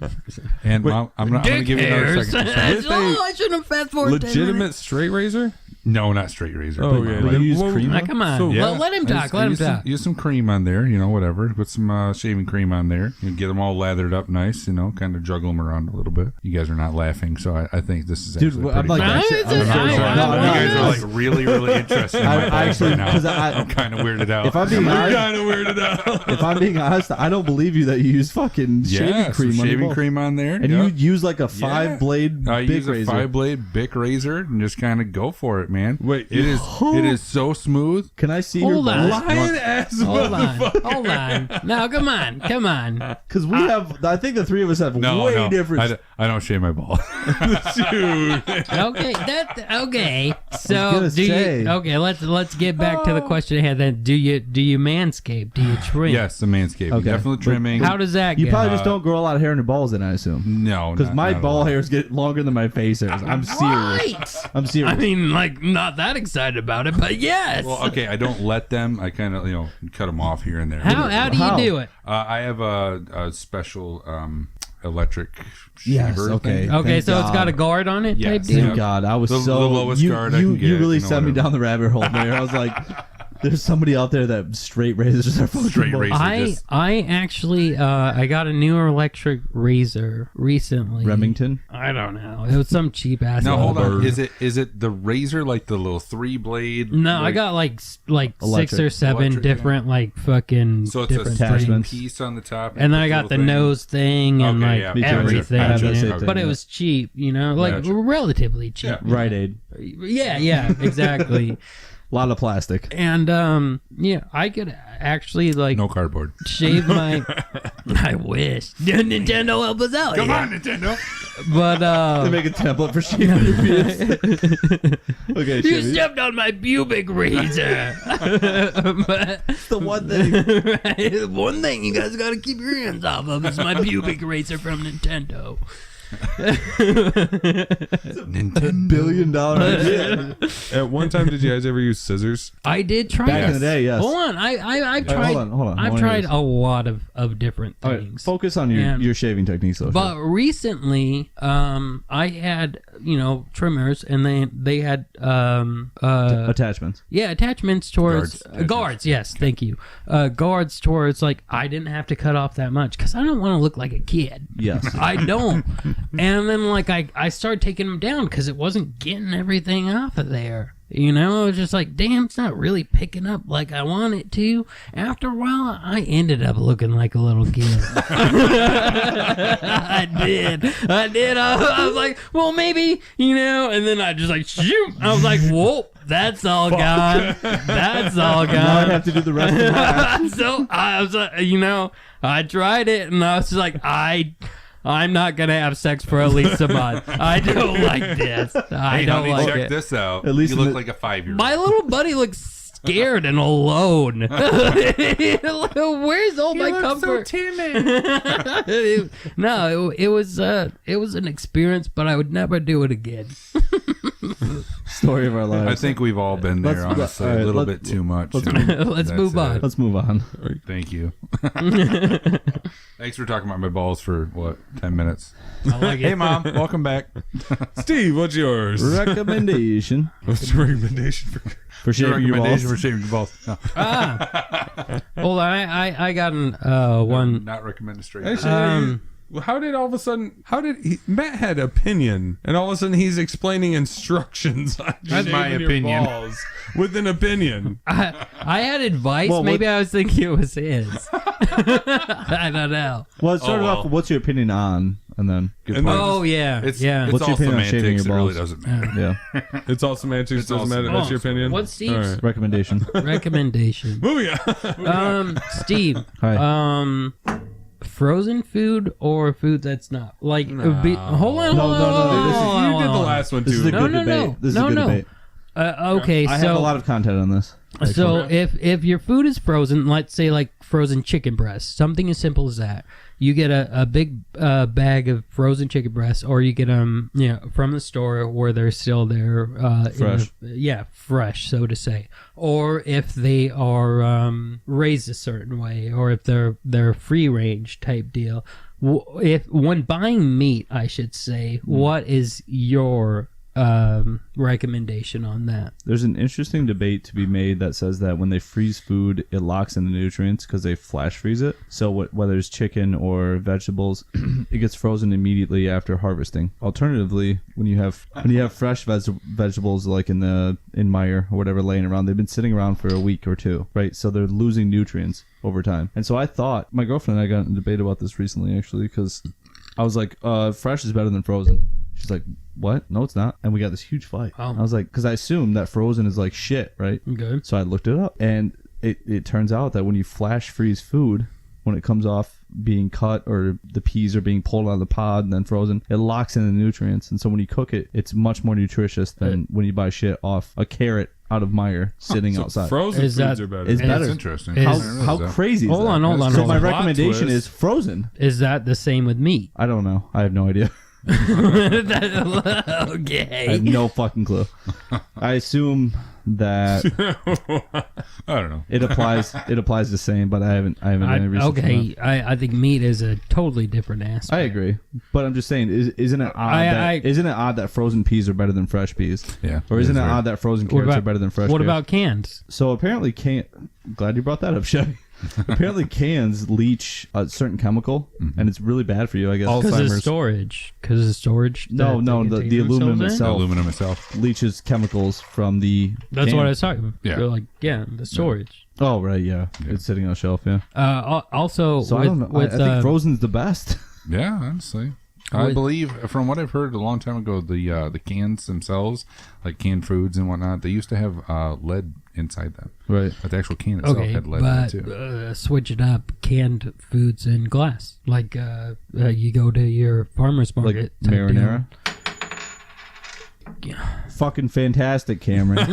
And Mom, I'm going to give you another Dick second. hairs. With a Oh, I shouldn't have fast forwarded 10 Legitimate minutes. straight razor? No, not straight razor. Oh, but yeah. like- But you use Well, cream? Ah, come on. So- Let him talk. Let him use some- talk. Use some cream on there, whatever. Put some shaving cream on there. You get them all lathered up nice, kind of juggle them around a little bit. You guys are not laughing, so I think this is Dude, actually I'm like, I- actually, it's I'm a- sorry. I- No, I- no, you guys no. are like really interested in my I balls actually- right now. 'cause I'm kind of weirded out. If I'm being honest, Kind of weirded out. if I'm being honest, I don't believe you that you use fucking shaving yeah, cream some on your shaving balls. cream on there. And yeah. you use like a 5-blade I big use a razor. 5-blade Bic razor and just kind of go for it, man. Wait, it is so smooth. Can I see Hold your on. balls? Lion ass Hold on. motherfucker. Hold on. No, come on. Because we have, I think the three of us have No, way no, different. I don't shave my balls. Dude. Okay. So gonna say. let's get back to the question ahead. Then, do you manscape? Do you trim? Yes, the manscaping, Okay. definitely trimming. How does that You go? probably just don't grow a lot of hair in your balls, then I assume. No, Because my not at ball all. hairs get longer than my face hairs. I'm serious. Right. I'm serious. I mean, like, not that excited about it, but yes. Well, okay, I don't let them. I kind of cut them off here and there. how do you How? do it? I have a special electric Yes, shaver okay. thing. Okay, Thank so it's got a God. guard on it, type Yes. deal. Thank Yeah. God. I was The so lowest guard I can get, you really sent me whatever. down the rabbit hole there. I was like, there's somebody out there that straight razors are fucking Straight balls. razor. I actually I got a newer electric razor recently. Remington. I don't know. It was some cheap ass. Now hold on. Bird. Is it the razor, like the little 3-blade? No, I got like 6 Electric. or 7 Electric, different like fucking So it's a different attachment. things. piece on the top, And then I got the little thing. nose thing and Okay, like yeah. Me too. everything. I have that you same know? thing, But it yeah. was cheap, like Gotcha. relatively cheap. Yeah. Rite Aid. Yeah, exactly. A lot of plastic. And I could actually like No cardboard. shave my. I wish Nintendo help us out. Come here. on, Nintendo. But They make a template for shaving your penis. Okay, you Chevy. stepped on my pubic razor. But the one thing. one thing you guys got to keep your hands off of is my pubic razor from Nintendo. Nintendo. $1 billion idea. At one time, did you guys ever use scissors? I did try Back in it. the day, yes. Hold on, I've tried. hold on. I I've wanna tried hear a lot of different All right, things. focus on And- your shaving techniques, though. But recently, I had trimmers, and they had attachments. attachments towards Guards. guards. Yes, thank you. Guards towards like I didn't have to cut off that much because I don't want to look like a kid. Yes. I don't. And then like I started taking them down because it wasn't getting everything off of there. It was just like, damn, it's not really picking up like I want it to. After a while, I ended up looking like a little kid. I did. I was like, well, maybe, and then I just like, shoot. I was like, whoa, that's all gone. That's all Now I gone. have to do the rest of that. So I was, I tried it and I was just like, I'm not gonna have sex for at least a month. I don't like this. I Hey, don't honey, like check it. this out. At least you in look the- like a 5-year-old. My little buddy looks scared and alone. Where's all my comfort? timid. No, it was an experience, but I would never do it again. Story of our lives. I think we've all been there, Let's- honestly, all right, a little let's- bit too much. let's- and let's that's move on. it. Let's move on. Thank you. Thanks for talking about my balls for 10 minutes. I like it. Hey, Mom, welcome back. Steve, what's yours? Recommendation What's your recommendation for? for shaving your balls. Recommendation for shaving your balls. No, Hold on, I got one. not recommended straight. Actually, how did all of a sudden? Matt had opinion, and all of a sudden he's explaining instructions on That's my shaving your opinion. balls with an opinion. I had advice. Well, Maybe I was thinking it was his. I don't know. Well, it started well. off with what's your opinion on, and then Good And point. Oh yeah, It's yeah. What's all your opinion on shaving semantics. your It really balls? doesn't matter. yeah, It's all semantics. It's all Doesn't matter. semantics. That's your opinion. What's Steve's All right. recommendation. recommendation? Moving on. Steve. Hi. Frozen food or food that's not like. hold on. No, hold no, on, no, hold this on, is- hold on, You did the hold on. last one This is too. a good debate. This is a good debate. Okay, I so have a lot of content on this. So if your food is frozen, let's say like frozen chicken breasts, something as simple as that, you get a big bag of frozen chicken breasts, or you get them from the store where they're still there, Fresh. fresh, so to say. Or if they are raised a certain way, or if they're free range type deal. If when buying meat, I should say, what is your recommendation on that? There's an interesting debate to be made that says that when they freeze food, it locks in the nutrients because they flash freeze it. So whether it's chicken or vegetables, it gets frozen immediately after harvesting. Alternatively, when you have fresh vegetables like in Meyer or whatever laying around, they've been sitting around for a week or two, right? So they're losing nutrients over time. And so I thought, my girlfriend and I got in a debate about this recently actually, because I was like, fresh is better than frozen. She's like, what? No, it's not. And we got this huge fight. Oh. I was like, because I assumed that frozen is like shit, right? Good. So I looked it up, and it turns out that when you flash freeze food, when it comes off being cut or the peas are being pulled out of the pod and then frozen, it locks in the nutrients. And so when you cook it, it's much more nutritious than when you buy shit off a carrot out of Meijer sitting So outside. frozen Is foods that- are better. is Yeah, better. that's interesting. Is- I didn't realize How that. crazy is Hold that? on. So Plot my recommendation twist. is frozen. Is that the same with meat? I don't know. I have no idea. I Okay. have no fucking clue. I assume that I don't know. it applies the same, but I haven't done any research on that. Okay, I think meat is a totally different aspect. I agree, but I'm just saying, isn't it odd isn't it odd that frozen peas are better than fresh peas? Yeah. Or isn't it weird. odd that frozen What carrots about- are better than fresh? What carrots? about cans? So apparently, glad you brought that up, Chevy. Apparently, cans leach a certain chemical, and it's really bad for you, I guess. Because of Alzheimer's. storage. Because of storage. No, that no, they the contain aluminum themselves in? itself. Aluminum itself. leaches chemicals from the. That's can. what I was talking about. Yeah. They're like, yeah, the storage. Oh right, yeah. It's sitting on a shelf. Yeah. Also, So with, I don't know. I with think frozen's the best. Yeah, honestly. I With- believe, from what I've heard a long time ago, the cans themselves, like canned foods and whatnot, they used to have lead inside them. Right. But the actual can itself okay, had lead in it but too. switch it up. Canned foods in glass. Like you go to your farmer's Like market. type marinara. deal. Fucking fantastic, Cameron.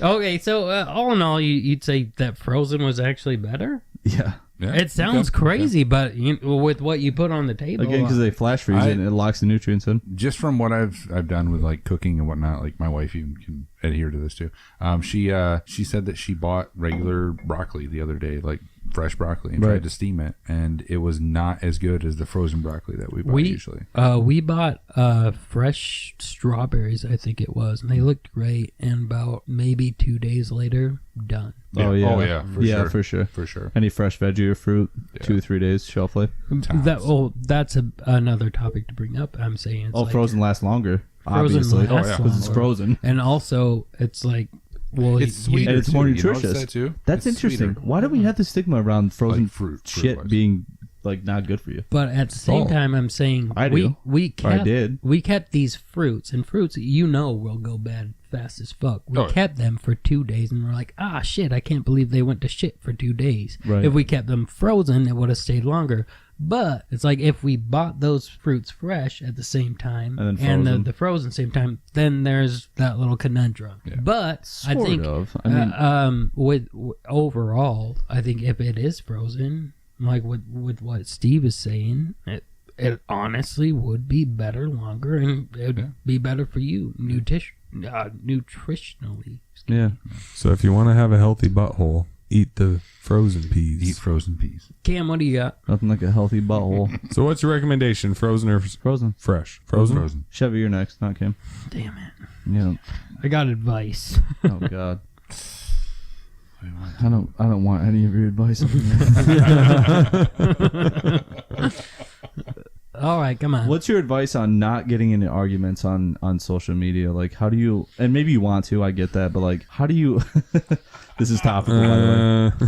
Okay, so all in all, you'd say that frozen was actually better? yeah. Yeah. It sounds Okay. crazy, but with what you put on the table, Again, because they flash freeze it and it locks the nutrients in. Just from what I've done with like cooking and whatnot, like my wife even can adhere to this too. She said that she bought regular broccoli the other day, like fresh broccoli, and Right. tried to steam it, and it was not as good as the frozen broccoli that we buy usually. we bought fresh strawberries, I think it was, and they looked great. And about maybe 2 days later, done. Oh yeah. Oh yeah. For yeah, sure. for sure. For sure. Any fresh veggie or fruit, 2 to 3 days shelf life. That's another topic to bring up. I'm saying it's like Frozen lasts longer, frozen obviously, lasts because it's longer. frozen. And also, it's like, well, It's sweeter. And it's more too. You notice nutritious. that too? That's It's interesting. sweeter. Why do we have the stigma around frozen Like fruit shit wise. being like not good for you? but at the same Oh. time, I'm saying I do. we Or I kept did. we kept these fruits, and fruits will go bad fast as fuck. We Oh. kept them for 2 days, and we're like, ah, shit, I can't believe they went to shit for 2 days. Right. If we kept them frozen, it would have stayed longer. But it's like if we bought those fruits fresh at the same time And then frozen. the frozen same time, then there's that little conundrum. Yeah. But I Sort think of. I mean, with overall, I think if it is frozen, like with what Steve is saying, it honestly would be better longer, and it would be better for you nutritionally. yeah. So if you want to have a healthy butthole, eat the frozen peas. Eat frozen peas. Cam, what do you got? Nothing like a healthy butthole. So what's your recommendation? Frozen or Frozen. fresh? Frozen. Frozen. Chevy, you're next, not Kim. Damn it! Yeah. I got advice. Oh God. I don't want any of your advice. All right, come on. What's your advice on not getting into arguments on social media? Like, how do you? And maybe you want to. I get that, but like, how do you? This is topical, by the way.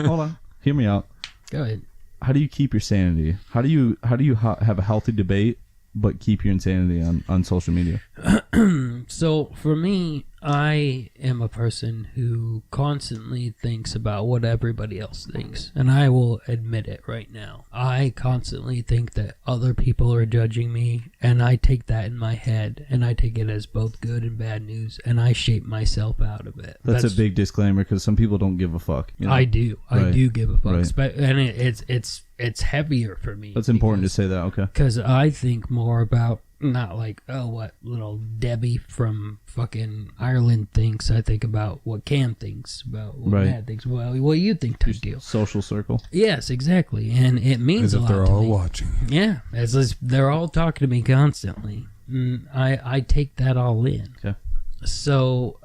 Hold on. Hear me out. Go ahead. How do you keep your sanity? How do you have a healthy debate but keep your insanity on social media? So for me, I am a person who constantly thinks about what everybody else thinks, and I will admit it right now. I constantly think that other people are judging me, and I take that in my head, and I take it as both good and bad news, and I shape myself out of it. That's a big disclaimer because some people don't give a fuck. You know? I do. I Right. do give a fuck, Right. and it's heavier for me. That's important to say that. Okay. Because I think more about not like, oh, what little Debbie from fucking Ireland thinks. I think about what Cam thinks, about what Right. Matt thinks, well, what you think type deal. Social circle. Yes, exactly. And it means As a if lot they're to all me. watching. Yeah, as if they're all talking to me constantly. I take that all in. Okay. So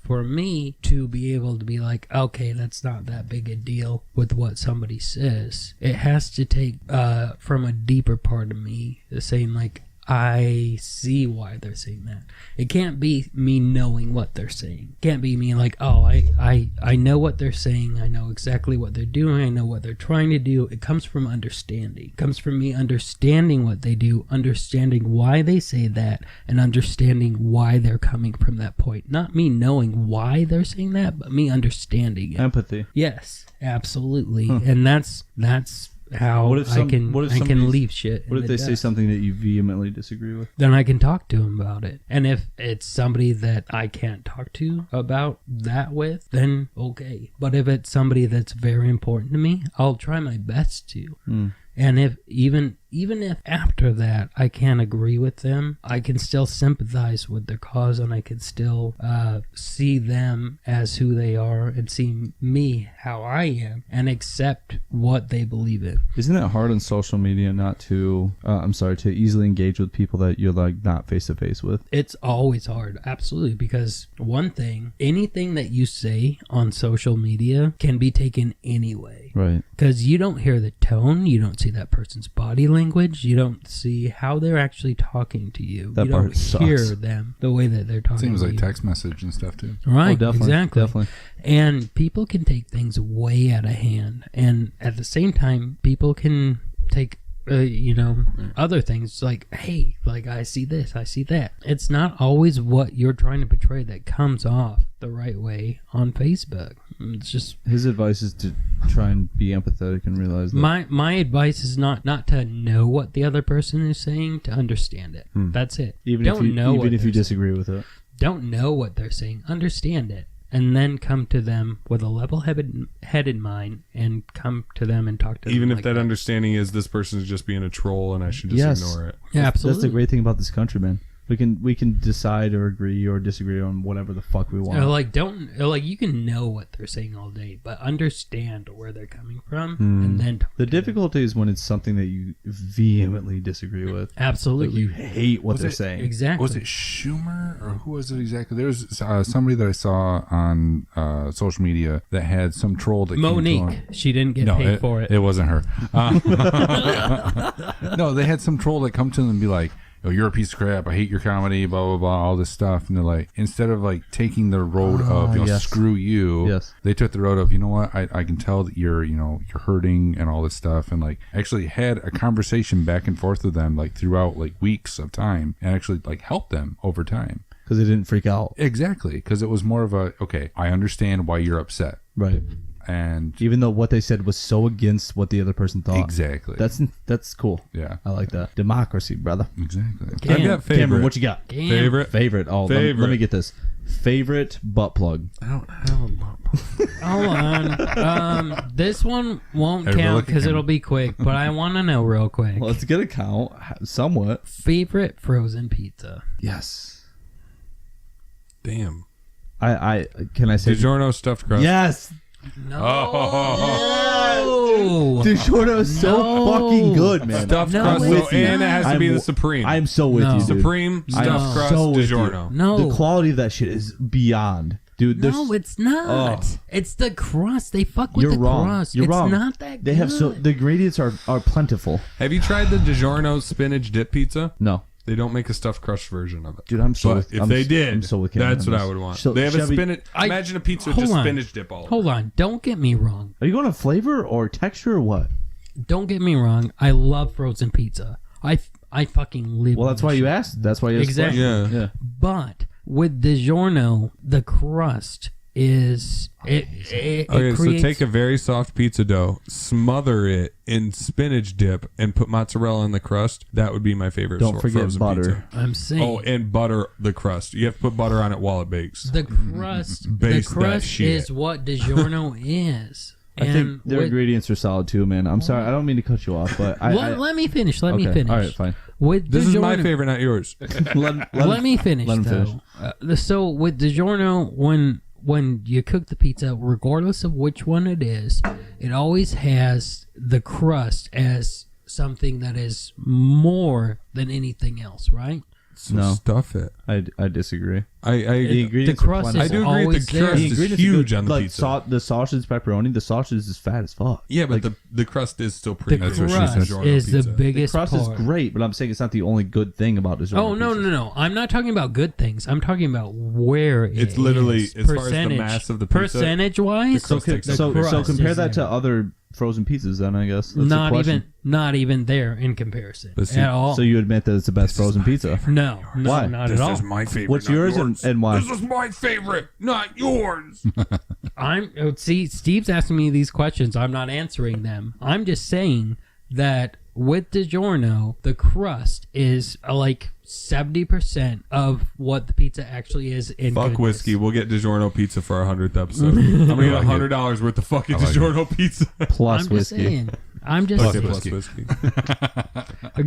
for me to be able to be like, okay, that's not that big a deal with what somebody says, it has to take from a deeper part of me saying like, I see why they're saying that. It can't be me knowing what they're saying. It can't be me like, oh, I know what they're saying. I know exactly what they're doing. I know what they're trying to do. It comes from understanding. It comes from me understanding what they do, understanding why they say that, and understanding why they're coming from that point. Not me knowing why they're saying that, but me understanding it. Empathy. Yes, absolutely. And that's how I can leave shit. What if they say something that you vehemently disagree with? Then I can talk to them about it. And if it's somebody that I can't talk to about that with, then okay. But if it's somebody that's very important to me, I'll try my best to. And if even if after that I can't agree with them, I can still sympathize with their cause, and I can still see them as who they are and see me how I am and accept what they believe in. Isn't it hard on social media not to, to easily engage with people that you're like not face to face with? It's always hard, absolutely, because one thing, anything that you say on social media can be taken anyway. Right. Because you don't hear the tone, you don't see that person's body language, you don't see how they're actually talking to you. That you part don't sucks. hear them the way that they're talking Seems to like you. text message and stuff too. Right, Oh, definitely, exactly. definitely. And people can take things way out of hand. And at the same time, people can take other things like, hey, like I see this, I see that. It's not always what you're trying to portray that comes off the right way on Facebook. It's just his advice is to try and be empathetic and realize that my advice is not to know what the other person is saying, to understand it. That's it. even if you disagree with it. Don't know what they're saying, understand it, and then come to them with a level-headed mind and come to them and talk to them. Even if like that understanding is this person is just being a troll and I should just Yes. ignore it. Yeah, absolutely. That's the great thing about this country, man. We can decide or agree or disagree on whatever the fuck we want. You can know what they're saying all day, but understand where they're coming from, and then talk The to them. difficulty is when it's something that you vehemently disagree with. Like Absolutely. you hate what Was they're it- saying. Exactly. Was it Schumer or who was it exactly? There was somebody that I saw on social media that had some troll that came to Monique. him. She didn't get paid for it. It wasn't her. No, they had some troll that come to them and be like, "Oh, you're a piece of crap. I hate your comedy. Blah blah blah. All this stuff." And they're like, instead of like taking the road of yes. screw you, Yes. they took the road of, you know what? I can tell that you're hurting and all this stuff, and like actually had a conversation back and forth with them like throughout like weeks of time, and actually like helped them over time. Because they didn't freak out. Exactly, because it was more of a, okay, I understand why you're upset, Right. and Even though what they said was so against what the other person thought. exactly, That's cool. yeah, I like that. Democracy, brother. exactly. I've got favorite. Cameron, what you got? Damn. Favorite. Oh, Favorite. Let me get this. Favorite butt plug. I don't have a mop. Hold on. This one won't Everybody count look at because him. it'll be quick, but I want to know real quick. Let's get a count somewhat. Favorite frozen pizza? Yes. Damn. I can I say DiGiorno stuffed crust. yes. No. DiGiorno is so No. fucking good, man. Stuffed No, crust, it's though, and it has to I'm be the w- Supreme. I'm so with No. you, dude. Supreme I am stuffed crust so with you. DiGiorno. No. The quality of that shit is beyond, dude. There's, No, it's not. Oh. It's the crust. They fuck with you're the wrong. crust. You're it's wrong. not that They good. have so the ingredients are plentiful. Have you tried the DiGiorno spinach dip pizza? No, They don't make a stuffed crust version of it. dude. I'm so. But with, if I'm, they I'm did, so with Cameron that's on what I this. would want. So, They have a Chevy, spinach. Imagine a pizza with hold just on. spinach dip all over. Hold on. Don't get me wrong. Are you going to flavor or texture or what? Don't get me wrong. I love frozen pizza. I fucking live. Well, with that's why this you shit. asked. That's why you asked. the Exactly. question. Yeah. Yeah. But with DiGiorno, the crust is it Okay, creates. so take a very soft pizza dough, smother it in spinach dip, and put mozzarella in the crust. That would be my favorite. Don't forget frozen butter. Pizza. I'm saying. Oh, and butter the crust. You have to put butter on it while it bakes. the crust. The Base that crust shit. is what DiGiorno is. I think And their with- ingredients are solid too, man. I'm sorry. I don't mean to cut you off, but let me finish. Let me okay. finish. All right, fine. With This is my DiGiorno- favorite, not yours. Let me finish let him though. finish. So with DiGiorno, when you cook the pizza, regardless of which one it is, it always has the crust as something that is more than anything else, right? So No. stuff it. I disagree. I The ingredients the are crust plentiful. I do agree always the there. crust The is ingredients are huge good. on the like, pizza. The sausage, pepperoni. The sausage is fat as fuck. Yeah, but Like, the crust is still The pretty That's good. what she crust said. is the Pizza. the biggest crust part. is great, but I'm saying it's not the only good thing about DiGiorno. Oh no, pizzas. no, no! I'm not talking about good things. I'm talking about where It's literally, is. as far as the mass of the pizza, percentage wise. the So, crust takes the so, crust so compare is that to there. other frozen pizzas, then I guess. That's the not question. even there in comparison But see, at all. So you admit that it's the best frozen pizza? no, Why? not at all. my favorite. What's yours and why? This is my favorite, not yours. See, Steve's asking me these questions. I'm not answering them. I'm just saying that with DiGiorno, the crust is like 70% of what the pizza actually is in Fuck goodness. whiskey. We'll get DiGiorno pizza for our 100th episode. I'm gonna get $100 worth of fucking I like DiGiorno pizza. Plus I'm just whiskey. saying. I'm just Plus saying. whiskey.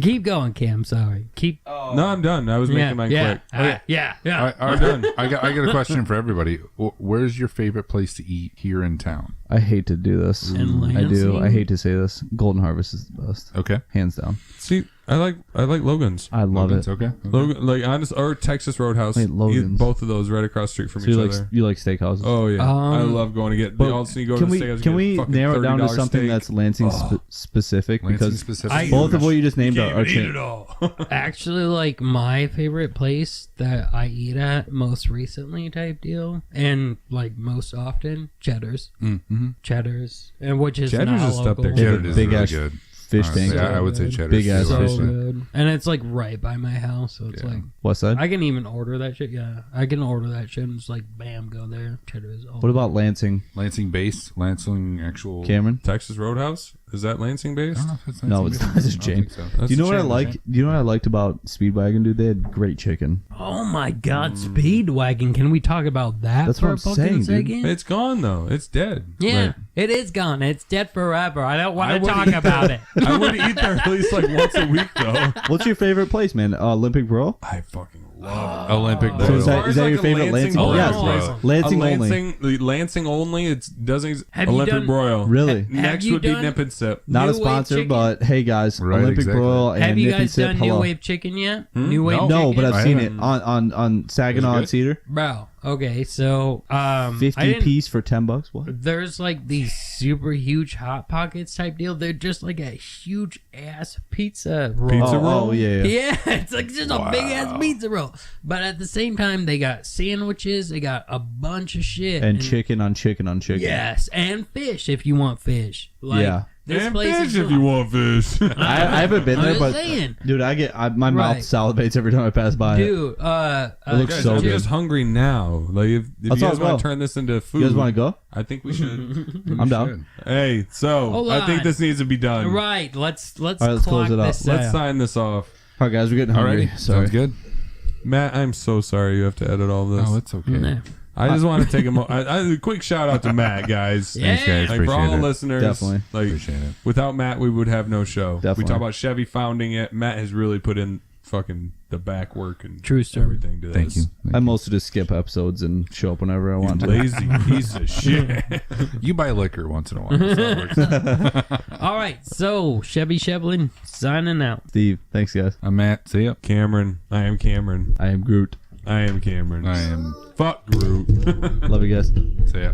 Keep going, Cam. Sorry. Keep. No, I'm done. I was making mine quick. Yeah. We're done. I got a question for everybody. Where's your favorite place to eat here in town? I hate to do this. In I do. Lansing? I hate to say this. Golden Harvest is the best, Okay. hands down. See, I like Logan's. I love Logan's, it. okay. Logan, like honest, or Texas Roadhouse. Wait, Logan's. Both of those right across the street from So each you other. like steakhouses? Oh yeah, I Um, love going to get. But All of a sudden you go can to we the steakhouse. can you we get a fucking narrow it down to $30 something steak. that's Lansing specific? Lansing Because specific. both of what you just named are it all. Actually, like my favorite place that I eat at most recently, type deal, and like most often, Cheddar's. Mm-hmm. Cheddar's, and which is Cheddar's not is up there. local. Yeah, Cheddar is big really ass good. fish Honestly, tank. I would say cheddar. Big ass So fish tank. good, and it's like right by my house, so it's Yeah. like West side. I can even order that shit. Yeah, I can order that shit and just like bam, go there. Cheddar's. What about Lansing, Lansing base, Lansing actual. Cameron? Texas Roadhouse, is that Lansing I based? don't know if it's No, Lansing it's based. not. It's a I don't chain. think so. That's Do you know a what I chain, like? right? Do you know what I liked about Speedwagon, dude? They had great chicken. Oh my God, Speedwagon! Can we talk about that That's for what a I'm fucking saying, dude. second? It's gone though. It's dead. Yeah, Right. it is gone. It's dead forever. I don't I want to would- talk about it. I would eat there at least like once a week though. What's your favorite place, man? Olympic Bro? I fucking love Olympic. So Bowl. is that your favorite Lansing? Bowl? Yes, Broil. Lansing only. Lansing only. It doesn't. Have you Olympic done- broil. Really? Have Next you would be done- Nip and Sip. Not a New Wave sponsor, chicken? but hey guys, Right, Olympic exactly. Broil and Have you Nip and guys Sip. done New Hello. Wave Chicken yet? New Wave No. No, Chicken? but I've I seen it haven't. on Saginaw Is it and Cedar. Bro, okay, so 50 I didn't- piece for $10. What? There's like these super huge Hot Pockets type deal. They're just like a huge ass pizza roll. Pizza roll? Oh yeah. Yeah, it's like just a big ass pizza roll. But at the same time, they got sandwiches. They got a bunch of shit And chicken on chicken on chicken. Yes, and fish if you want fish. Like, Yeah. this And place fish is if you want fish. I haven't been I'm there, just but saying. dude, my mouth Right. salivates every time I pass by it. Dude, It looks Guys, so I'm good. just hungry now. Like if you Let's guys all want go. to turn this into food, You guys want to go? I think we should. I'm down. Hey, so Hold I think on. this needs to be done. right. Let's All right, let's clock close it up. this Let's out. sign this off. All right, guys, we're getting hungry. Alrighty. Sorry. Sounds good. Matt, I'm so sorry you have to edit all this. Oh, it's okay. Nah. I just want to take a quick shout out to Matt, guys. Yeah. Thanks, guys. Like for all Appreciate the it. listeners, Definitely. like Appreciate it. without Matt, we would have no show. We Definitely. talk about Chevy founding it. Matt has really put in fucking the back work and True story. everything to Thank this. you. I mostly just skip episodes and show up whenever I You want to. lazy piece of shit. You buy liquor once in a while. That's how it works. All right, so Chevy Shevlin signing out. Steve, thanks, guys. I'm Matt. See ya. Cameron, I am Cameron. I am Groot. I am Cameron. I am. Fuck Groot. Love you guys. See ya.